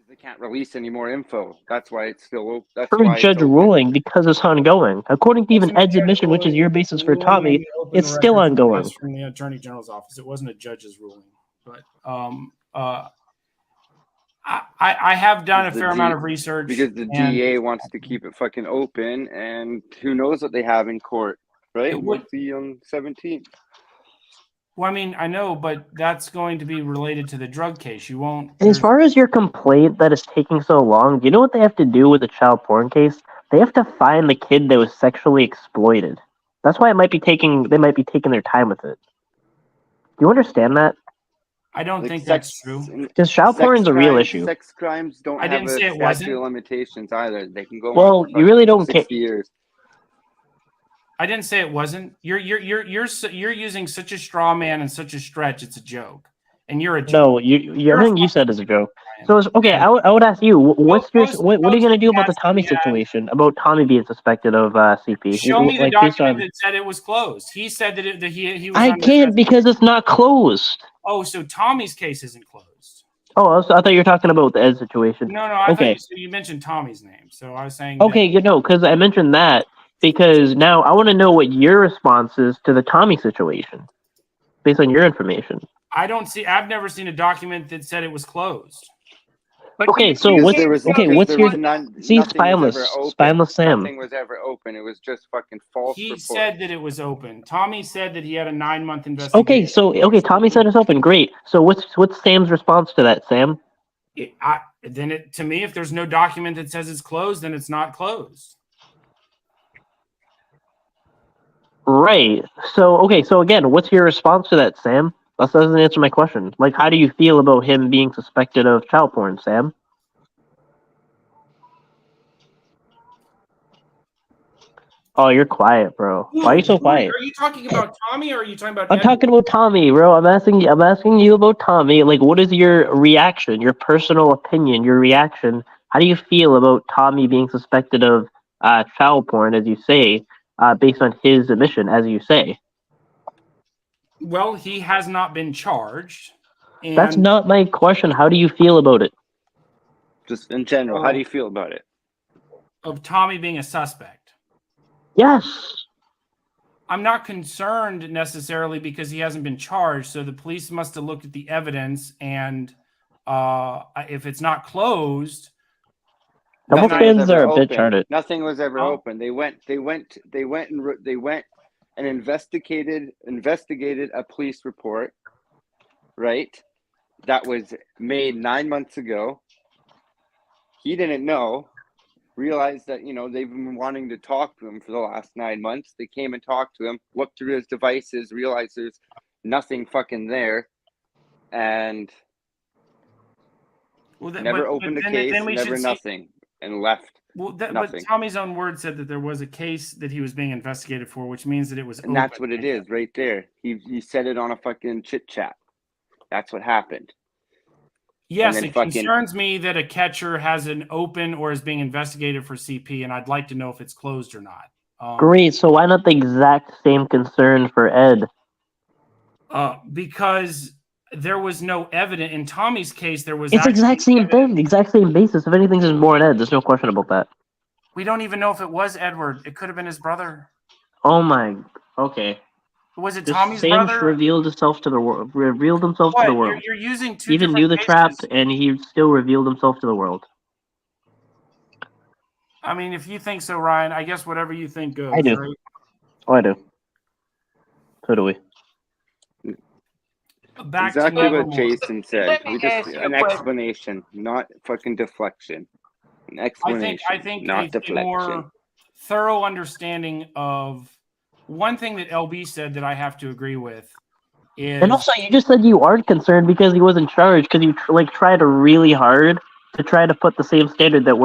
They can't release any more info. That's why it's still open. That's For why judge ruling because it's ongoing. According to even Ed's admission, which is your basis for Tommy, it's still ongoing. From the Attorney General's office, it wasn't a judge's ruling, but I have done a fair amount of research because the DA wants to keep it fucking open, and who knows what they have in court, right? We'll see on 17th. Well, I mean, I know, but that's going to be related to the drug case. You won't. As far as your complaint that it's taking so long, do you know what they have to do with the child porn case? They have to find the kid that was sexually exploited. That's why they might be taking their time with it. Do you understand that? I don't think that's true. Because child porn is a real issue. Sex crimes don't I have didn't a say it statute wasn't. of limitations either. They can go. Well, you really don't care. 60 years. I didn't say it wasn't. You're using such a straw man and such a stretch. It's a joke, and you're a joke. No, I think you said it's a joke. So okay, Yeah. I would ask you, what are you going to do about the Post Tommy yeah. situation? About Tommy being suspected of CP? Show me the like, document that said it was closed. He said that he was. I can't because it's not closed. Oh, so Tommy's case isn't closed. Oh, I thought you were talking about the Ed situation. No, I okay. thought you mentioned Tommy's name, so I was saying. Okay, because I mentioned that because now I want to know what your response is to the Tommy situation, based on your information. I've never seen a document that said it was closed. But okay, so what's your spineless Sam? Nothing was ever open. It was just fucking false. He reports. said that it was open. Tommy said that he had a 9-month investigation. Okay, Tommy said it's open. Great. So what's Sam's response to that, Sam? To me, if there's no document that says it's closed, then it's not closed. Right. So again, what's your response to that, Sam? That doesn't answer my question. Like, how do you feel about him being suspected of child porn, Sam? Oh, you're quiet, bro. Why are you so quiet? Are you talking about Tommy or are you talking about I'm talking about Tommy, bro. I'm asking you about Tommy. Like, what is your reaction, your personal opinion, your reaction? How do you feel about Tommy being suspected of child porn, as you say, based on his admission, as you say? Well, he has not been charged. That's not my question. How do you feel about it? Just in general, how do you feel about it? Of Tommy being a suspect? Yes. I'm not concerned necessarily because he hasn't been charged. So the police must have looked at the evidence, and if it's not closed, double standards are a bit charted. Nothing was ever open. They went and investigated a police report, right? That was made 9 months ago. He didn't know. Realized that, they've been wanting to talk to him for the last 9 months. They came and talked to him, looked through his devices, realized there's nothing fucking there, and never opened a case, never nothing, and left. But Tommy's own word said that there was a case that he was being investigated for, which means that it was. And that's what it is, right there. He said it on a fucking chit chat. That's what happened. Yes, it concerns me that a catcher has an open or is being investigated for CP, and I'd like to know if it's closed or not. Great. So why not the exact same concern for Ed? Because there was no evidence. In Tommy's case, there was. It's exact same thing, the exact same basis. If anything, there's more on Ed. There's no question about that. We don't even know if it was Edward. It could have been his brother. Oh my. Okay. Was it Tommy's brother? Revealed himself to the world. You're using two. Even knew the trap, and he still revealed himself to the world. I mean, if you think so, Ryan, I guess whatever you think goes. I do. Right? Oh, I do. So do we. Exactly what Jason said. We just an explanation, not fucking deflection. An explanation. I think not deflection. More thorough understanding of. One thing that LB said that I have to agree with is... And also, you just said you aren't concerned because he wasn't charged, because you tried really hard to try to put the same standard that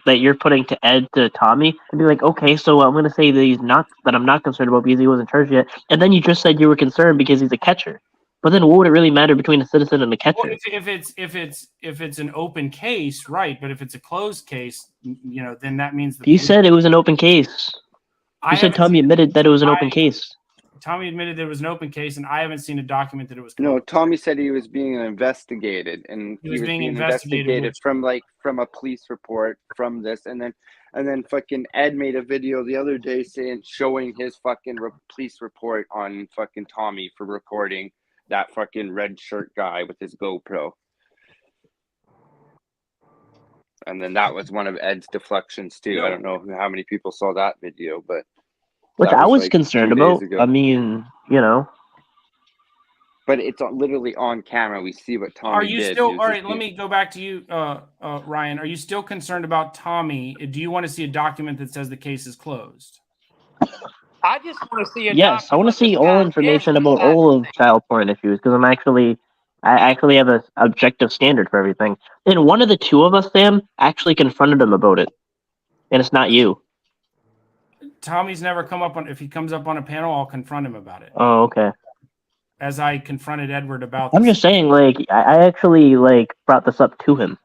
that you're putting to Ed to Tommy, and be like, okay, so I'm going to say that I'm not concerned about because he wasn't charged yet, and then you just said you were concerned because he's a catcher. But then what would it really matter between a citizen and a catcher? Well, if it's an open case, right? But if it's a closed case, then that means you said it was an open case. You said Tommy admitted that it was an open case. Tommy admitted that it was an open case, and I haven't seen a document that it was closed. No, Tommy said he was being investigated, and he was being investigated from a police report from this, and then fucking Ed made a video the other day showing his fucking police report on fucking Tommy for recording that fucking red shirt guy with his GoPro. And then that was one of Ed's deflections too. Yeah. I don't know how many people saw that video, but which I was concerned about. I mean, but it's literally on camera. We see what Tommy did. Are you still all right? Let me go back to you, Ryan. Are you still concerned about Tommy? Do you want to see a document that says the case is closed? I just want to see a Yes, I want to see all information about all of child porn issues because I actually have an objective standard for everything. And one of the two of us, Sam, actually confronted him about it. And it's not you. Tommy's never come up on... If he comes up on a panel, I'll confront him about it. Oh, okay. as I confronted Edward about I'm this. just saying, like, I actually like brought this up to him.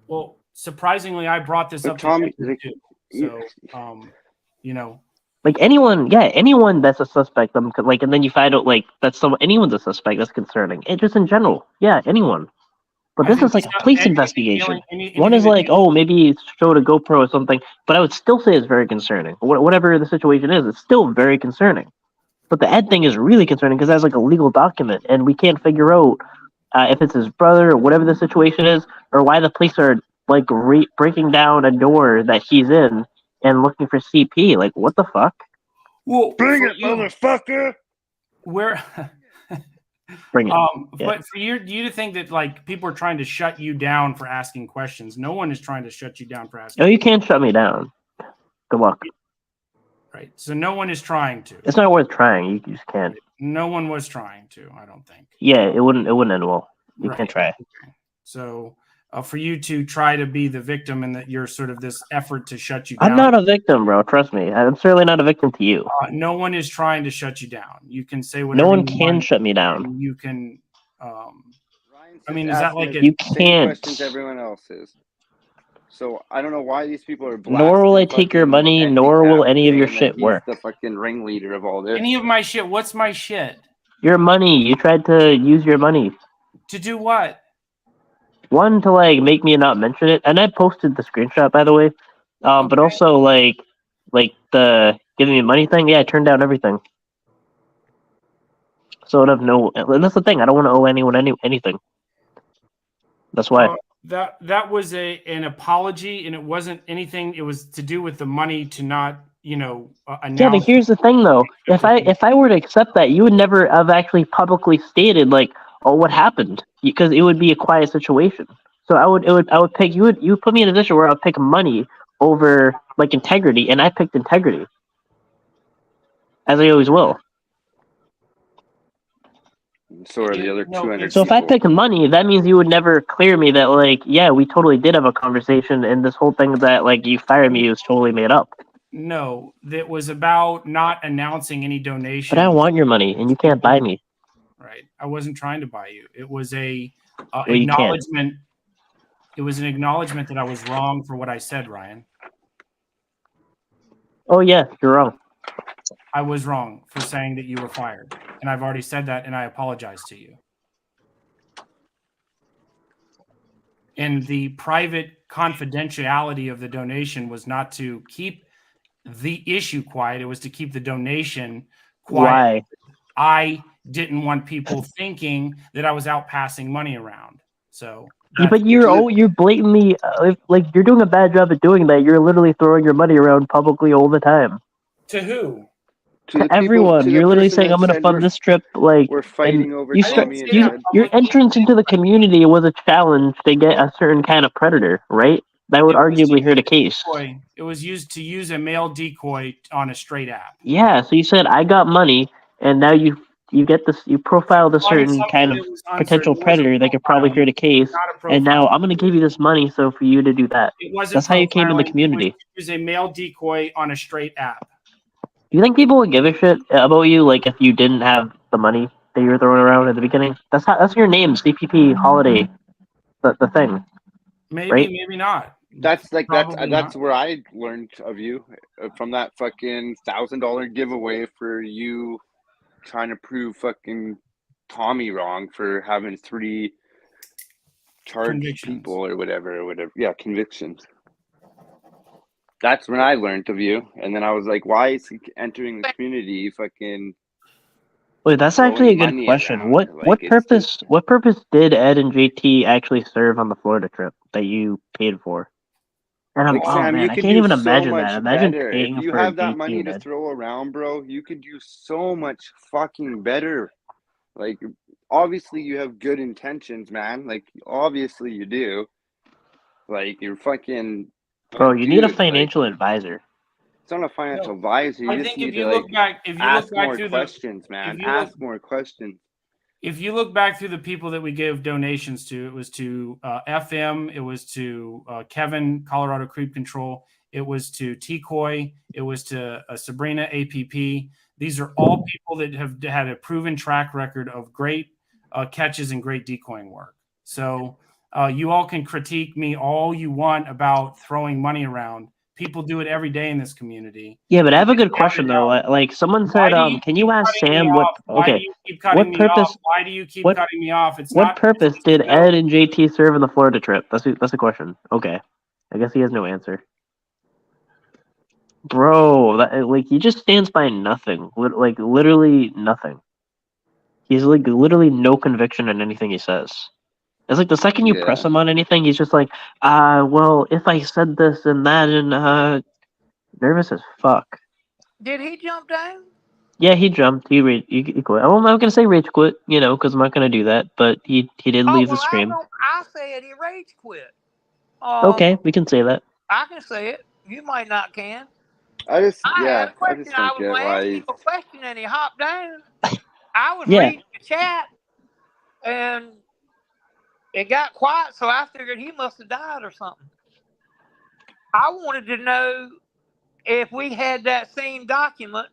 Well, surprisingly, I brought this up Tom, to Edward too. So, you know, like anyone that's a suspect. Like, and then you find out like that's anyone's a suspect. That's concerning. It just in general, anyone. But this is like a police investigation. One is like, oh, maybe it's showed a GoPro or something. But I would still say it's very concerning. Whatever the situation is, it's still very concerning. But the Ed thing is really concerning because that's like a legal document, and we can't figure out if it's his brother or whatever the situation is, or why the police are like breaking down a door that he's in and looking for CP. Like, what the fuck? Well, bring it, motherfucker. Where? Bring it. But for you to think that like people are trying to shut you down for asking questions, no one is trying to shut you down for asking. No, you can't shut me down. Good luck. Right. So no one is trying to. It's not worth trying. You just can't. No one was trying to. I don't think. Yeah, it wouldn't end well. You can't try. So for you to try to be the victim and that you're sort of this effort to shut you down. I'm not a victim, bro. Trust me. I'm certainly not a victim to you. No one is trying to shut you down. You can say whatever. No one can shut me down. You can. I mean, is that like you can't? Questions everyone else is. So I don't know why these people are. Nor will I take your money. Nor will any of your shit work. The fucking ringleader of all this. Any of my shit? What's my shit? Your money. You tried to use your money. To do what? One, to like make me not mention it, and I posted the screenshot by the way. But also like the giving me money thing. Yeah, I turned down everything. So I have no. And that's the thing. I don't want to owe anyone anything. That's why. That was an apology, and it wasn't anything. It was to do with the money to not, announce. Yeah, but here's the thing, though. If I were to accept that, you would never have actually publicly stated like, oh, what happened, because it would be a quiet situation. So I would pick you would put me in a position where I would pick money over like integrity, and I picked integrity, as I always will. So are the other 200. So if I pick money, that means you would never clear me that like, yeah, we totally did have a conversation, and this whole thing that like you fired me was totally made up. No, that was about not announcing any donation. But I want your money, and you can't buy me. Right. I wasn't trying to buy you. It was acknowledgement. It was an acknowledgement that I was wrong for what I said, Ryan. Oh yeah, you're wrong. I was wrong for saying that you were fired. And I've already said that, and I apologize to you. And the private confidentiality of the donation was not to keep the issue quiet. It was to keep the donation quiet. Why? I didn't want people thinking that I was out passing money around. So, but you're blatantly like you're doing a bad job at doing that. You're literally throwing your money around publicly all the time. To who? To everyone. You're literally saying, I'm going to fund this trip. Like, we're fighting over your entrance into the community was a challenge to get a certain kind of predator, right? That would arguably hurt a case. It was used to use a male decoy on a straight app. Yeah, so you said, I got money, and now you get this, you profiled a certain kind of potential predator that could probably hurt a case, and now I'm going to give you this money so for you to do that. That's how you came in the community. It was a male decoy on a straight app. Do you think people would give a shit about you, like if you didn't have the money that you were throwing around at the beginning? That's your name, CPP Holiday, the thing. Maybe, right? Maybe not. That's where I learned of you, from that fucking $1,000 giveaway for you trying to prove fucking Tommy wrong for having 3 charged people or whatever. Yeah, convictions. That's when I learned of you, and then I was like, "Why is he entering the community?" Fucking. Wait, that's actually a good question. What purpose did Ed and JT actually serve on the Florida trip that you paid for? And I'm Sam, man, I can't even imagine that. Imagine paying if you for have that JT money to throw around, bro. You could do so much fucking better. Like, obviously, you have good intentions, man. Like, obviously, you do. Like, you're fucking. Bro, you need a financial advisor. It's not a financial advisor. I think if you look back, ask more questions, man. Ask more questions. If you look back through the people that we gave donations to, it was to FM, it was to Kevin, Colorado Creep Control, it was to T-Coy, it was to Sabrina, APP. These are all people that have had a proven track record of great catches and great decoying work. So you all can critique me all you want about throwing money around. People do it every day in this community. Yeah, but I have a good question though. Like someone said, can you ask Sam what? Why do Okay, you keep cutting what me purpose? off? Why do you keep cutting me off? It's What not purpose did Ed and JT serve in the Florida trip? That's the question. Okay, I guess he has no answer. Bro, like he just stands by nothing. Like literally nothing. He's like literally no conviction in anything he says. It's like the second you press him on anything, he's just like, well, if I said this and that, and nervous as fuck. Did he jump down? Yeah, he jumped. He quit. I'm not gonna say rage quit, because I'm not gonna do that. But he did leave the stream. I said he rage quit. Okay, we can say that. I can say it. You might not can. I just had a question. I just don't get was why. asking him a question and he hopped down. I was reading the chat and it got quiet, so I figured he must have died or something. I wanted to know if we had that same document,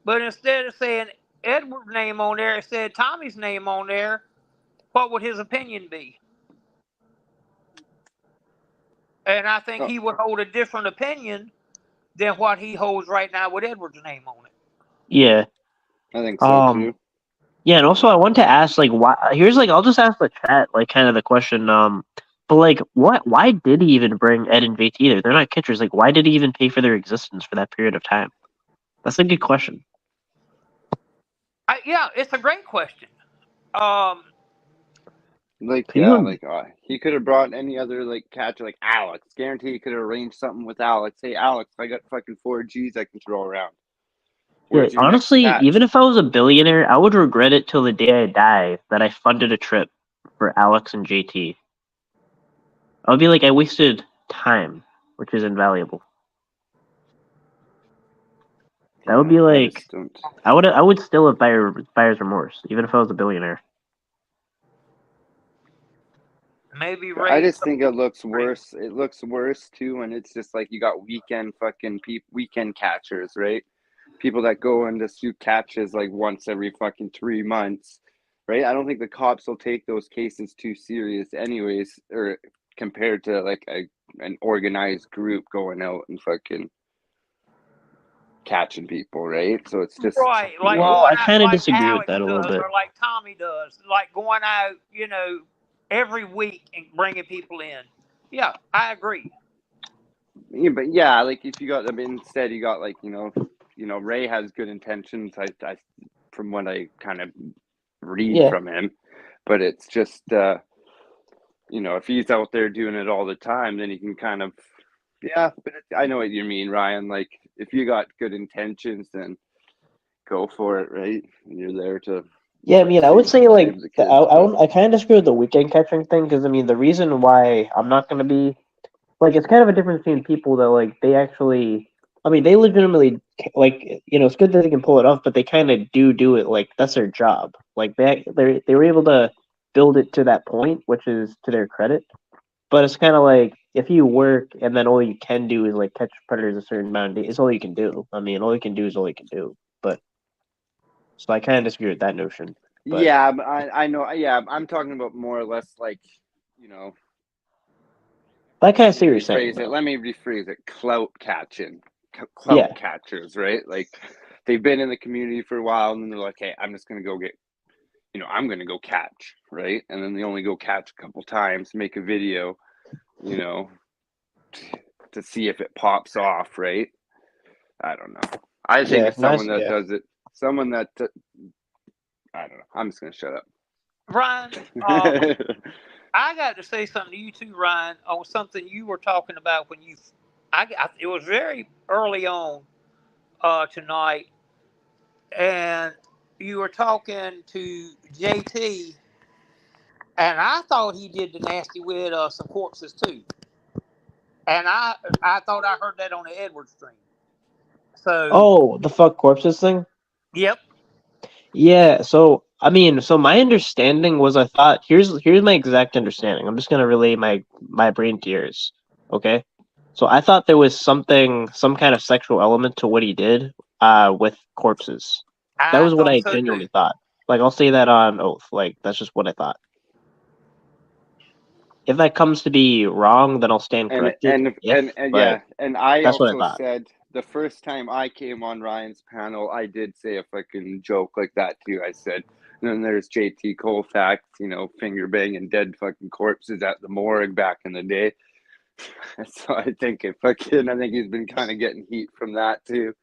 but instead of saying Edward's name on there, it said Tommy's name on there. What would his opinion be? And I think he would hold a different opinion than what he holds right now with Edward's name on it. Yeah. I think so too. Yeah, and also I want to ask, like, why? Here's like, I'll just ask the chat, like, kind of the question. But like, why did he even bring Ed and JT there? They're not catchers. Like, why did he even pay for their existence for that period of time? That's a good question. Yeah, it's a great question. He could have brought any other catcher, like Alex. Guarantee he could have arranged something with Alex. Hey, Alex, I got fucking 4 Gs I can throw around. Yeah, honestly, even if I was a billionaire, I would regret it till the day I die that I funded a trip for Alex and JT. I would be like, I wasted time, which is invaluable. That would be like, I would still have buyer's remorse, even if I was a billionaire. Maybe I just think it looks worse. It looks worse too when it's just like you got weekend catchers, right? People that go into shoot catches like once every fucking 3 months, right? I don't think the cops will take those cases too serious anyways, or compared to like an organized group going out and fucking catching people, right? So it's just right. Like, well, I kind of disagree with that a little bit. Or like Tommy does, like going out, every week and bringing people in. Yeah, I agree. Yeah, but yeah, like if you got, instead you got like Ray has good intentions. I from what I kind of read from him, but it's just if he's out there doing it all the time, then he can kind of But I know what you mean, Ryan. Like if you got good intentions, then go for it, right? And you're there to. Yeah, I would say like I kind of disagree with the weekend catching thing because the reason why I'm not going to be like it's kind of a difference between people that like they actually they legitimately like it's good that they can pull it off, but they kind of do it like that's their job. Like they were able to build it to that point, which is to their credit. But it's kind of like if you work and then all you can do is like catch predators a certain amount of days, it's all you can do. All you can do is all you can do. But so I kind of disagree with that notion. But. Yeah, I know. Yeah, I'm talking about more or less like, I kind of see what you're saying. Let me rephrase it. Clout catching. Clout catchers, right? Like they've been in the community for a while and then they're like, hey, I'm just going to go get, I'm going to go catch, right? And then they only go catch a couple times, make a video, to see if it pops off, right? I don't know. I think it's someone that does it. Someone that I don't know. I'm just gonna shut up. Ryan, I got to say something to you too, Ryan, on something you were talking about when you. It was very early on tonight, and you were talking to JT, and I thought he did the nasty with some corpses too, and I thought I heard that on the Edward stream. So. The fuck corpses thing. Yep. Yeah, so so my understanding was I thought here's my exact understanding. I'm just gonna relay my brain to yours. Okay? So I thought there was some kind of sexual element to what he did. with corpses. That I was what thought I so genuinely too. thought. Like, I'll say that on oath. Like, that's just what I thought. If that comes to be wrong, then I'll stand corrected. And yeah, and I that's what I also thought. said the first time I came on Ryan's panel, I did say a fucking joke like that too. I said, and then there's JT Colfax, you know, finger banging dead fucking corpses at the morgue back in the day. So I think he's been kind of getting heat from that too.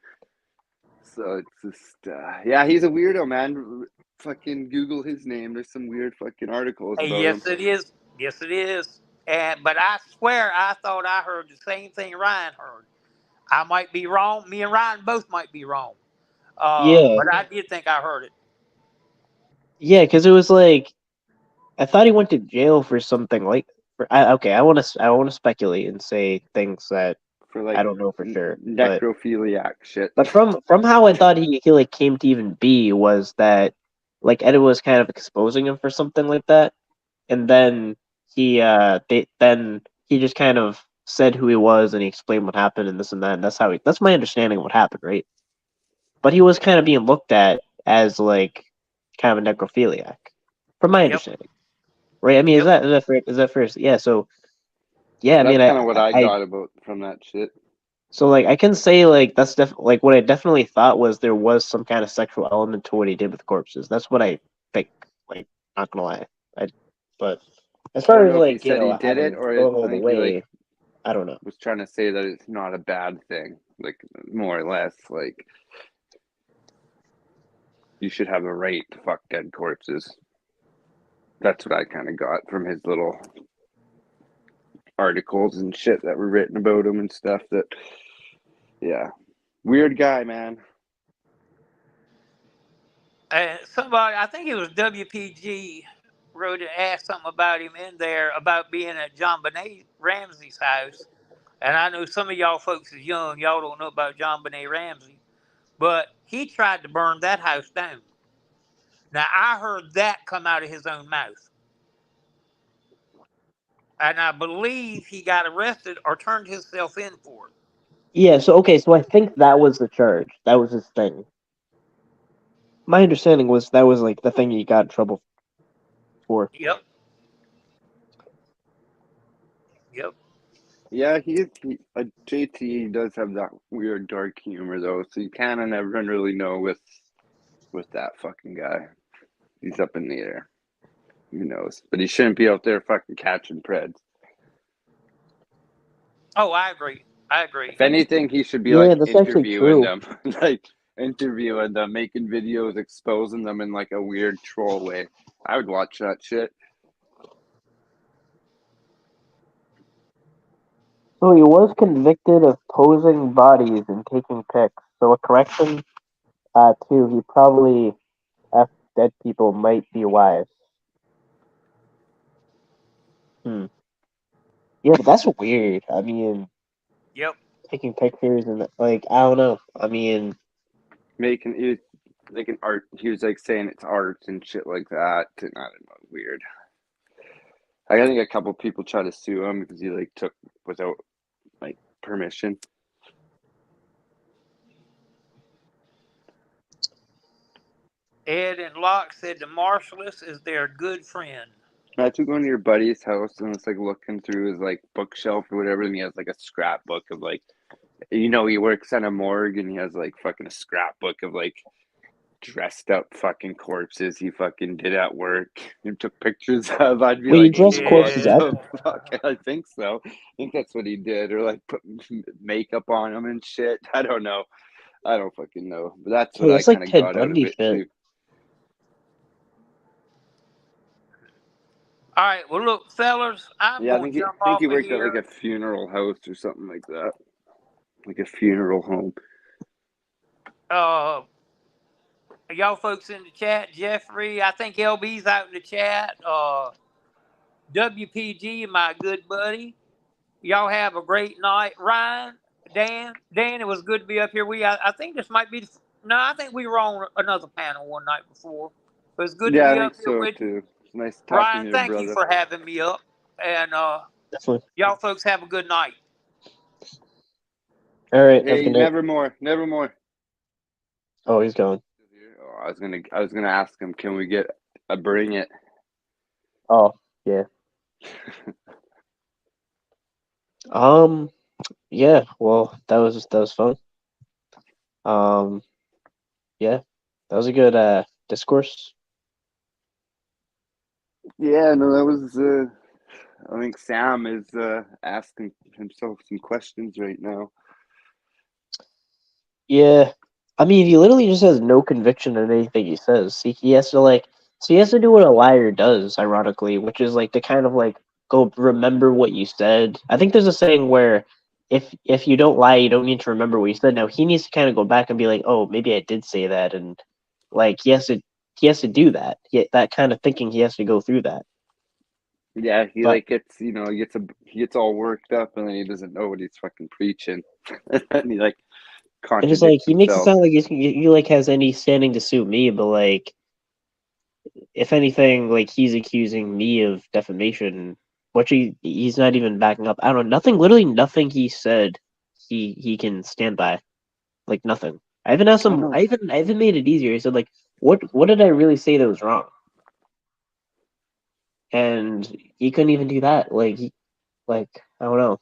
So it's just, yeah, he's a weirdo, man. Fucking Google his name. There's some weird fucking articles about him. Yes, it is. Yes, it is. But I swear I thought I heard the same thing Ryan heard. I might be wrong. Me and Ryan both might be wrong. Yeah. But I did think I heard it. Yeah, because it was like, I thought he went to jail for something like. Okay, I want to speculate and say things that for like I don't know for sure. Necrophiliac shit. But from how I thought he like came to even be was that like Ed was kind of exposing him for something like that, and then he just kind of said who he was and he explained what happened and this and that. And that's my understanding of what happened, right? But he was kind of being looked at as like kind of a necrophiliac, from my understanding, right? I mean, is that fair? Is that fair? Yeah. So yeah, I mean, that's kind of what I got about from that shit. So like I can say like that's like what I definitely thought was there was some kind of sexual element to what he did with corpses. That's what I think. Like, not gonna lie, but as far as like he said he did it or going all the way, like, I don't know. Was trying to say that it's not a bad thing, like more or less, like you should have a right to fuck dead corpses. That's what I kind of got from his little articles and shit that were written about him and stuff. That, yeah, weird guy, man. Somebody, I think it was WPG, wrote and asked something about him in there about being at John Benet Ramsey's house. And I know some of y'all folks is young, y'all don't know about John Benet Ramsey, but he tried to burn that house down. Now I heard that come out of his own mouth. And I believe he got arrested or turned himself in for it. Yeah, so I think that was the charge. That was his thing. My understanding was that was like the thing he got in trouble for. Yep. Yeah, JT does have that weird dark humor though, so you kind of never really know with that fucking guy. He's up in the air. Who knows? But he shouldn't be out there fucking catching preds. Oh, I agree. If anything, he should be like interviewing them, making videos, exposing them in like a weird troll way. I would watch that shit. So he was convicted of posing bodies and taking pics. So a correction, too. He probably F dead people might be wise. Yeah, but that's weird. I mean, taking pictures and like I don't know. I mean, making art. He was like saying it's art and shit like that. And I don't know, weird. I think a couple people tried to sue him because he like took without like permission. Ed and Locke said the Marshallist is their good friend. Imagine going to your buddy's house and it's like looking through his like bookshelf or whatever, and he has like a scrapbook of like, you know, he works at a morgue and he has like fucking a scrapbook of like dressed up fucking corpses he fucking did at work and took pictures of. I'd be wait, like, he dressed corpses up? Fuck, I think so. I think that's what he did, or like put makeup on him and shit. I don't know. I don't fucking know. But that's what I kind of got out of it too. All right, well, look, fellas, I'm going to jump off he worked here. at like a funeral house or something like that, like a funeral home. Y'all folks in the chat, Jeffrey, I think LB's out in the chat. WPG, my good buddy. Y'all have a great night. Ryan, Dan, it was good to be up here. I think this might be. No, I think we were on another panel one night before. But it's good to be up here with you. It's nice talking Ryan, to you, thank brother. you for having me up. And y'all folks have a good night. All right. Hey, nevermore. Oh, he's gone. Oh, I was gonna ask him, can we get a bring it? Oh, yeah. Yeah. Well, that was fun. Yeah, that was a good discourse. Yeah, no, that was. I think Sam is asking himself some questions right now. Yeah, I mean, he literally just has no conviction in anything he says. He has to so he has to do what a liar does, ironically, which is like to kind of like go remember what you said. I think there's a saying where if you don't lie, you don't need to remember what you said. Now he needs to kind of go back and be like, oh, maybe I did say that, and like he has to do that. That kind of thinking, he has to go through that. Yeah, he But like gets he gets all worked up and then he doesn't know what he's fucking preaching, and he like it's just like contradicts he makes it himself. sound like he like has any standing to sue me, but like if anything, like he's accusing me of defamation, which he's not even backing up. I don't know. Literally nothing he said he can stand by. Like nothing. I even asked Oh him. no, I even made it easier. He said like, what did I really say that was wrong? And he couldn't even do that. Like I don't know.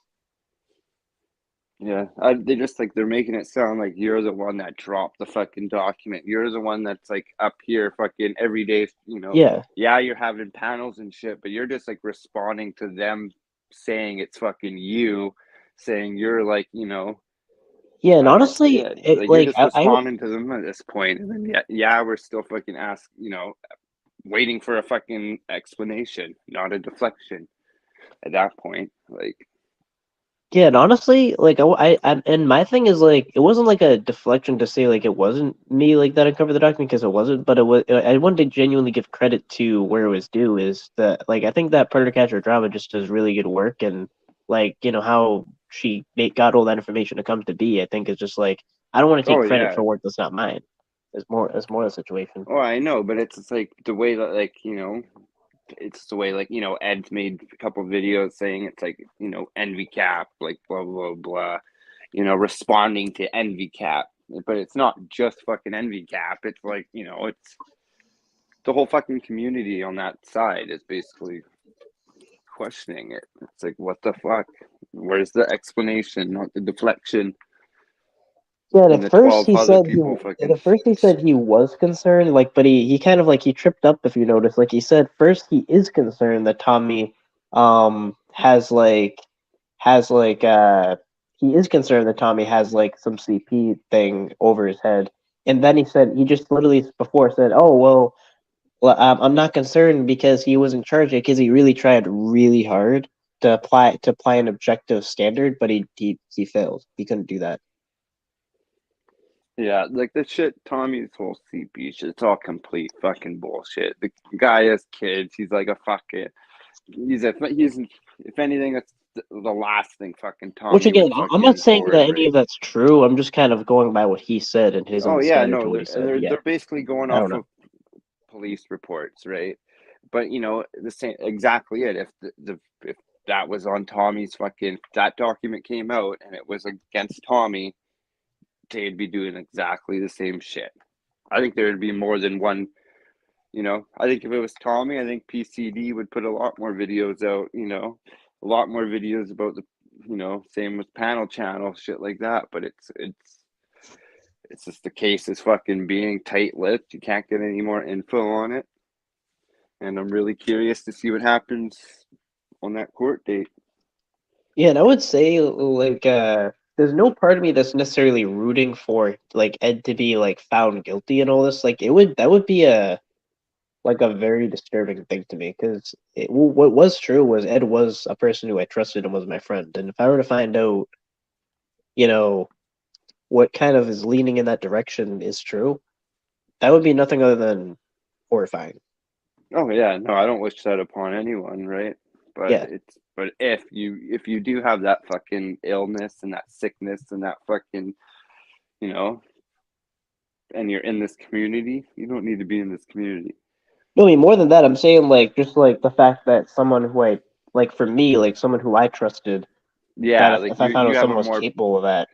yeah, they just like they're making it sound like you're the one that dropped the fucking document. You're the one that's like up here fucking every day. Yeah. Yeah, you're having panels and shit, but you're just like responding to them saying it's fucking you, saying you're like Yeah, and honestly, yeah, it, like you're like just responding to them at this point, and then yeah, we're still fucking waiting for a fucking explanation, not a deflection. At that point, like, yeah, and honestly, like and my thing is like it wasn't like a deflection to say like it wasn't me like that uncovered the document because it wasn't, but it was. I wanted to genuinely give credit to where it was due. Is that like I think that Predator Catcher drama just does really good work, and like how she got all that information to come to be. I think is just like I don't want to oh take credit yeah, for work that's not mine. It's more the situation. oh I know, but it's just like the way that it's the way like Ed's made a couple videos saying it's like NVCAP like blah blah blah, responding to NVCAP, but it's not just fucking NVCAP. It's like it's the whole fucking community on that side is basically questioning it. It's like, what the fuck? Where's the explanation, not the deflection? Yeah, and And the 12 other people fucking. at first he said he was concerned, like, but he kind of like he tripped up if you notice. Like he said first he is concerned that Tommy has like he is concerned that Tommy has like some CP thing over his head. And then he just literally before said, "Oh well, I'm not concerned because he was in charge because he really tried really hard to apply an objective standard, but he failed. He couldn't do that." Yeah, like the shit, Tommy's whole CP shit, it's all complete fucking bullshit. The guy has kids. He's like a fucking. He's if anything, that's the last thing fucking Which Tommy again, would I'm not fucking saying that forward, any right? of that's true. I'm just kind of going by what he said and his Oh yeah, understanding no, to what he said. Yeah, they're basically going I don't off know. of police reports, right? But the same exactly it. If if that was on Tommy's fucking that document came out and it was against Tommy, they'd be doing exactly the same shit. I think there would be more than one. I think if it was Tommy, I think PCD would put a lot more videos out. A lot more videos about the. Same with panel channel shit like that. But it's just the case is fucking being tight-lipped. You can't get any more info on it. And I'm really curious to see what happens on that court date. Yeah, and I would say like there's no part of me that's necessarily rooting for like Ed to be like found guilty and all this. Like that would be a very disturbing thing to me because what was true was Ed was a person who I trusted and was my friend. And if I were to find out, you know, what kind of is leaning in that direction is true, that would be nothing other than horrifying. Oh yeah, no, I don't wish that upon anyone, right? But Yeah. if you do have that fucking illness and that sickness and that fucking and you're in this community, you don't need to be in this community. No, I mean more than that, I'm saying like just like the fact that someone who I like for me, like someone who I trusted, that Yeah, if like I found you out have someone a was more capable of that.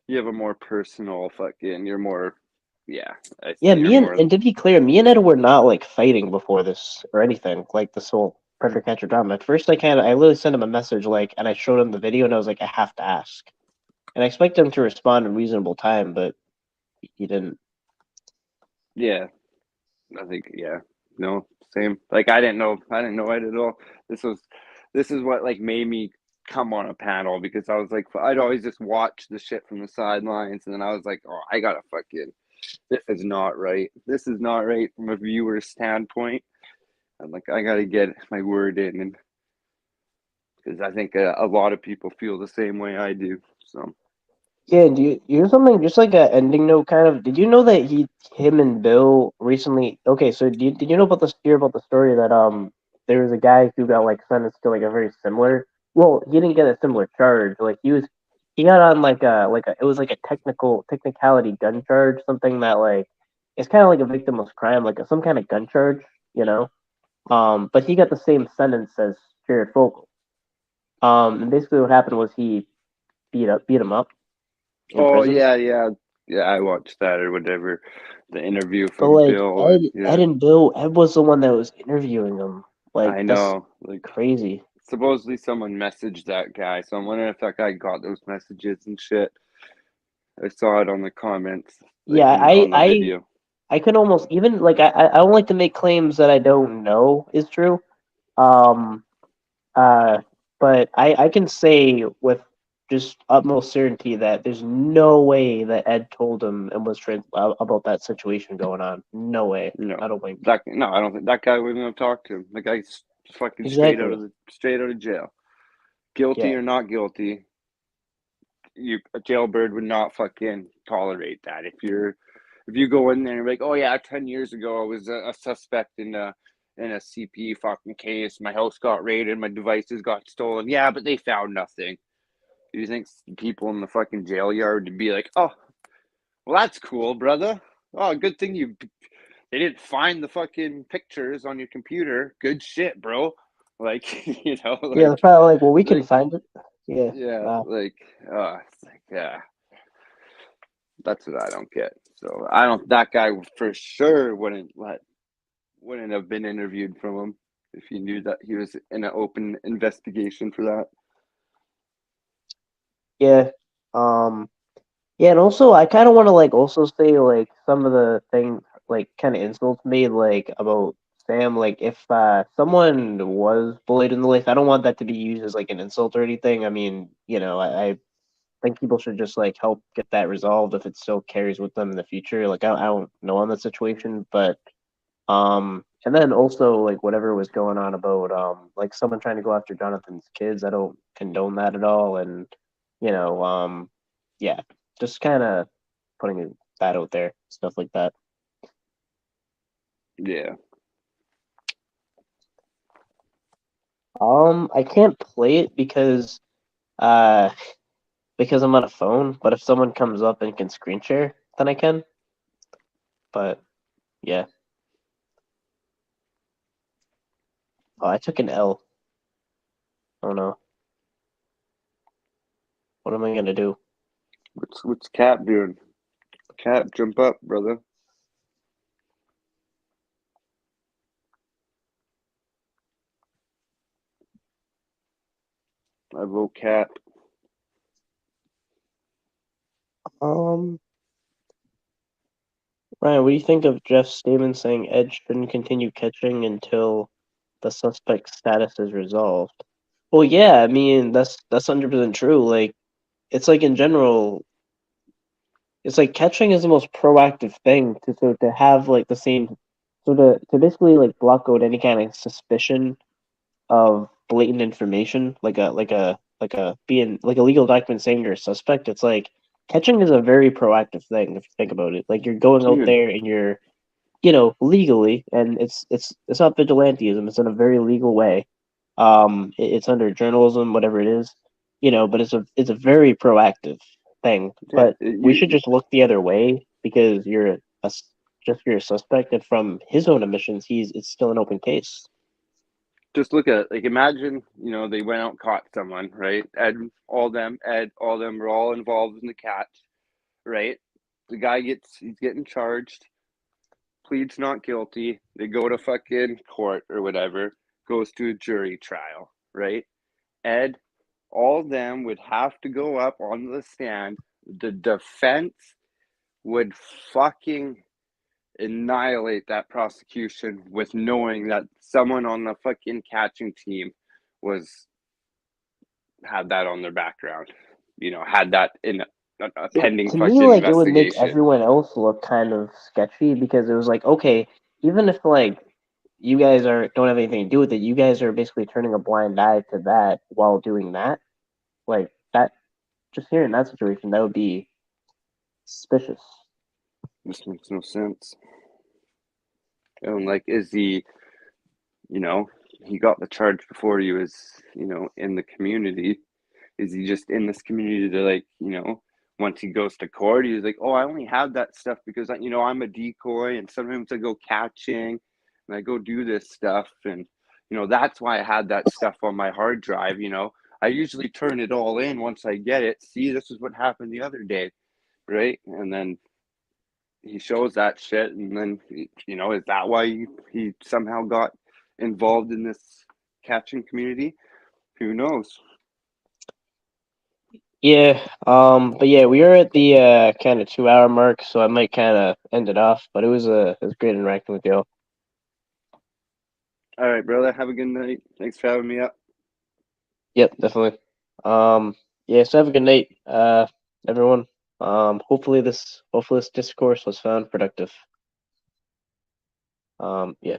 you have a more personal fucking you're more Yeah. Yeah, and to be clear, me and Ed were not like fighting before this or anything, like this whole predator catcher drama. At first, I literally sent him a message, like, and I showed him the video, and I was like, I have to ask, and I expect him to respond in reasonable time, but he didn't. Yeah, I think no, same. Like I didn't know Ed at all. This is what like made me come on a panel, because I was like, I'd always just watch the shit from the sidelines, and then I was like, oh, I gotta fucking. This is not right. This is not right from a viewer's standpoint. I'm like, I gotta get my word in, and because I think a lot of people feel the same way I do. So. Yeah, do you hear something just like a ending note kind of? Did you know that him and Bill recently? Okay, so did you know about the story that there was a guy who got like sentenced to like a very similar. Well, he didn't get a similar charge. Like he got on like a it was like a technicality gun charge, something that like it's kind of like a victimless crime, like some kind of gun charge, you know. But he got the same sentence as Jared Fogle. And basically what happened was he beat him up in Oh prison. yeah. I watched that or whatever, the interview But from like Bill. Ed and Bill, Ed was the one that was interviewing him. Like I that's know, like crazy. supposedly someone messaged that guy, so I'm wondering if that guy got those messages and shit. I saw it on the comments, like Yeah, on the video. I could almost even like I don't like to make claims that I don't know is true. Um uh but I can say with just utmost certainty that there's no way that Ed told him and was about that situation going on. No way. No, I don't think. no, I don't think that guy wouldn't have talked to him. The guy's fucking Exactly. straight out of jail, guilty Yeah. or not guilty. A jailbird would not fucking tolerate that. If you go in there and you're like, oh yeah, 10 years ago I was a suspect in a CP fucking case. My house got raided, my devices got stolen. Yeah, but they found nothing. Do you think people in the fucking jail yard would be like, oh, well that's cool, brother. Oh, good thing they didn't find the fucking pictures on your computer. Good shit, bro. Like Yeah, they're probably like, well, we can find it. Yeah. Yeah, it's like, yeah. That's what I don't get. So I don't. That guy for sure wouldn't have been interviewed from him if he knew that he was in an open investigation for that. Yeah. Yeah, and also I kind of want to like also say like some of the things like kind of insults made like about Sam. Like if someone was bullied in the list, I don't want that to be used as like an insult or anything. I mean, I think people should just like help get that resolved if it still carries with them in the future. Like I don't know on that situation, but and then also like whatever was going on about like someone trying to go after Jonathan's kids, I don't condone that at all. And yeah, just kind of putting that out there, stuff like that. Yeah. I can't play it because I'm on a phone, but if someone comes up and can screen share, then I can. But yeah. Oh, I took an L. Oh no. What am I gonna do? What's Cap doing? Cap, jump up, brother. I vote Cap. Ryan, what do you think of Jeff's statement saying Ed shouldn't continue catching until the suspect's status is resolved? Well, yeah, I mean that's 100% true. Like, it's like in general, it's like catching is the most proactive thing to have like the same, to basically like block out any kind of suspicion of blatant information, like a being like a legal document saying you're a suspect. It's like catching is a very proactive thing if you think about it. Like you're going out Dude. there and you're legally, and it's not vigilantism. It's in a very legal way. It's under journalism, whatever it is, but it's a very proactive thing. Yeah, But we should just look the other way because you're a suspect, and from his own admissions, it's still an open case. Just look at it. Like imagine, they went out and caught someone, right? Ed, all them were all involved in the catch, right? the guy he's getting charged, pleads not guilty. They go to fucking court or whatever, goes to a jury trial, right? Ed, all of them would have to go up on the stand. The defense would fucking annihilate that prosecution with knowing that someone on the fucking catching team had that on their background, had that in a pending To fucking me, like, it would make investigation. everyone else look kind of sketchy because it was like, okay, even if like you guys don't have anything to do with it, you guys are basically turning a blind eye to that while doing that. Like that, just hearing that situation, that would be suspicious. This makes no sense. And like, is he, he got the charge before he was, in the community. Is he just in this community to like, once he goes to court, he's like, oh, I only have that stuff because, I'm a decoy and sometimes I go catching and I go do this stuff. And, that's why I had that stuff on my hard drive. I usually turn it all in once I get it. See, this is what happened the other day. Right. And then he shows that shit. And then, is that why he somehow got involved in this catching community? Who knows? Yeah, but yeah, we are at the kind of 2 hour mark, so I might kind of end it off. But it was great interacting with you. All right, brother. Have a good night. Thanks for having me up. Yep, definitely. Yeah, so have a good night, everyone. Hopefully this discourse was found productive. Yeah.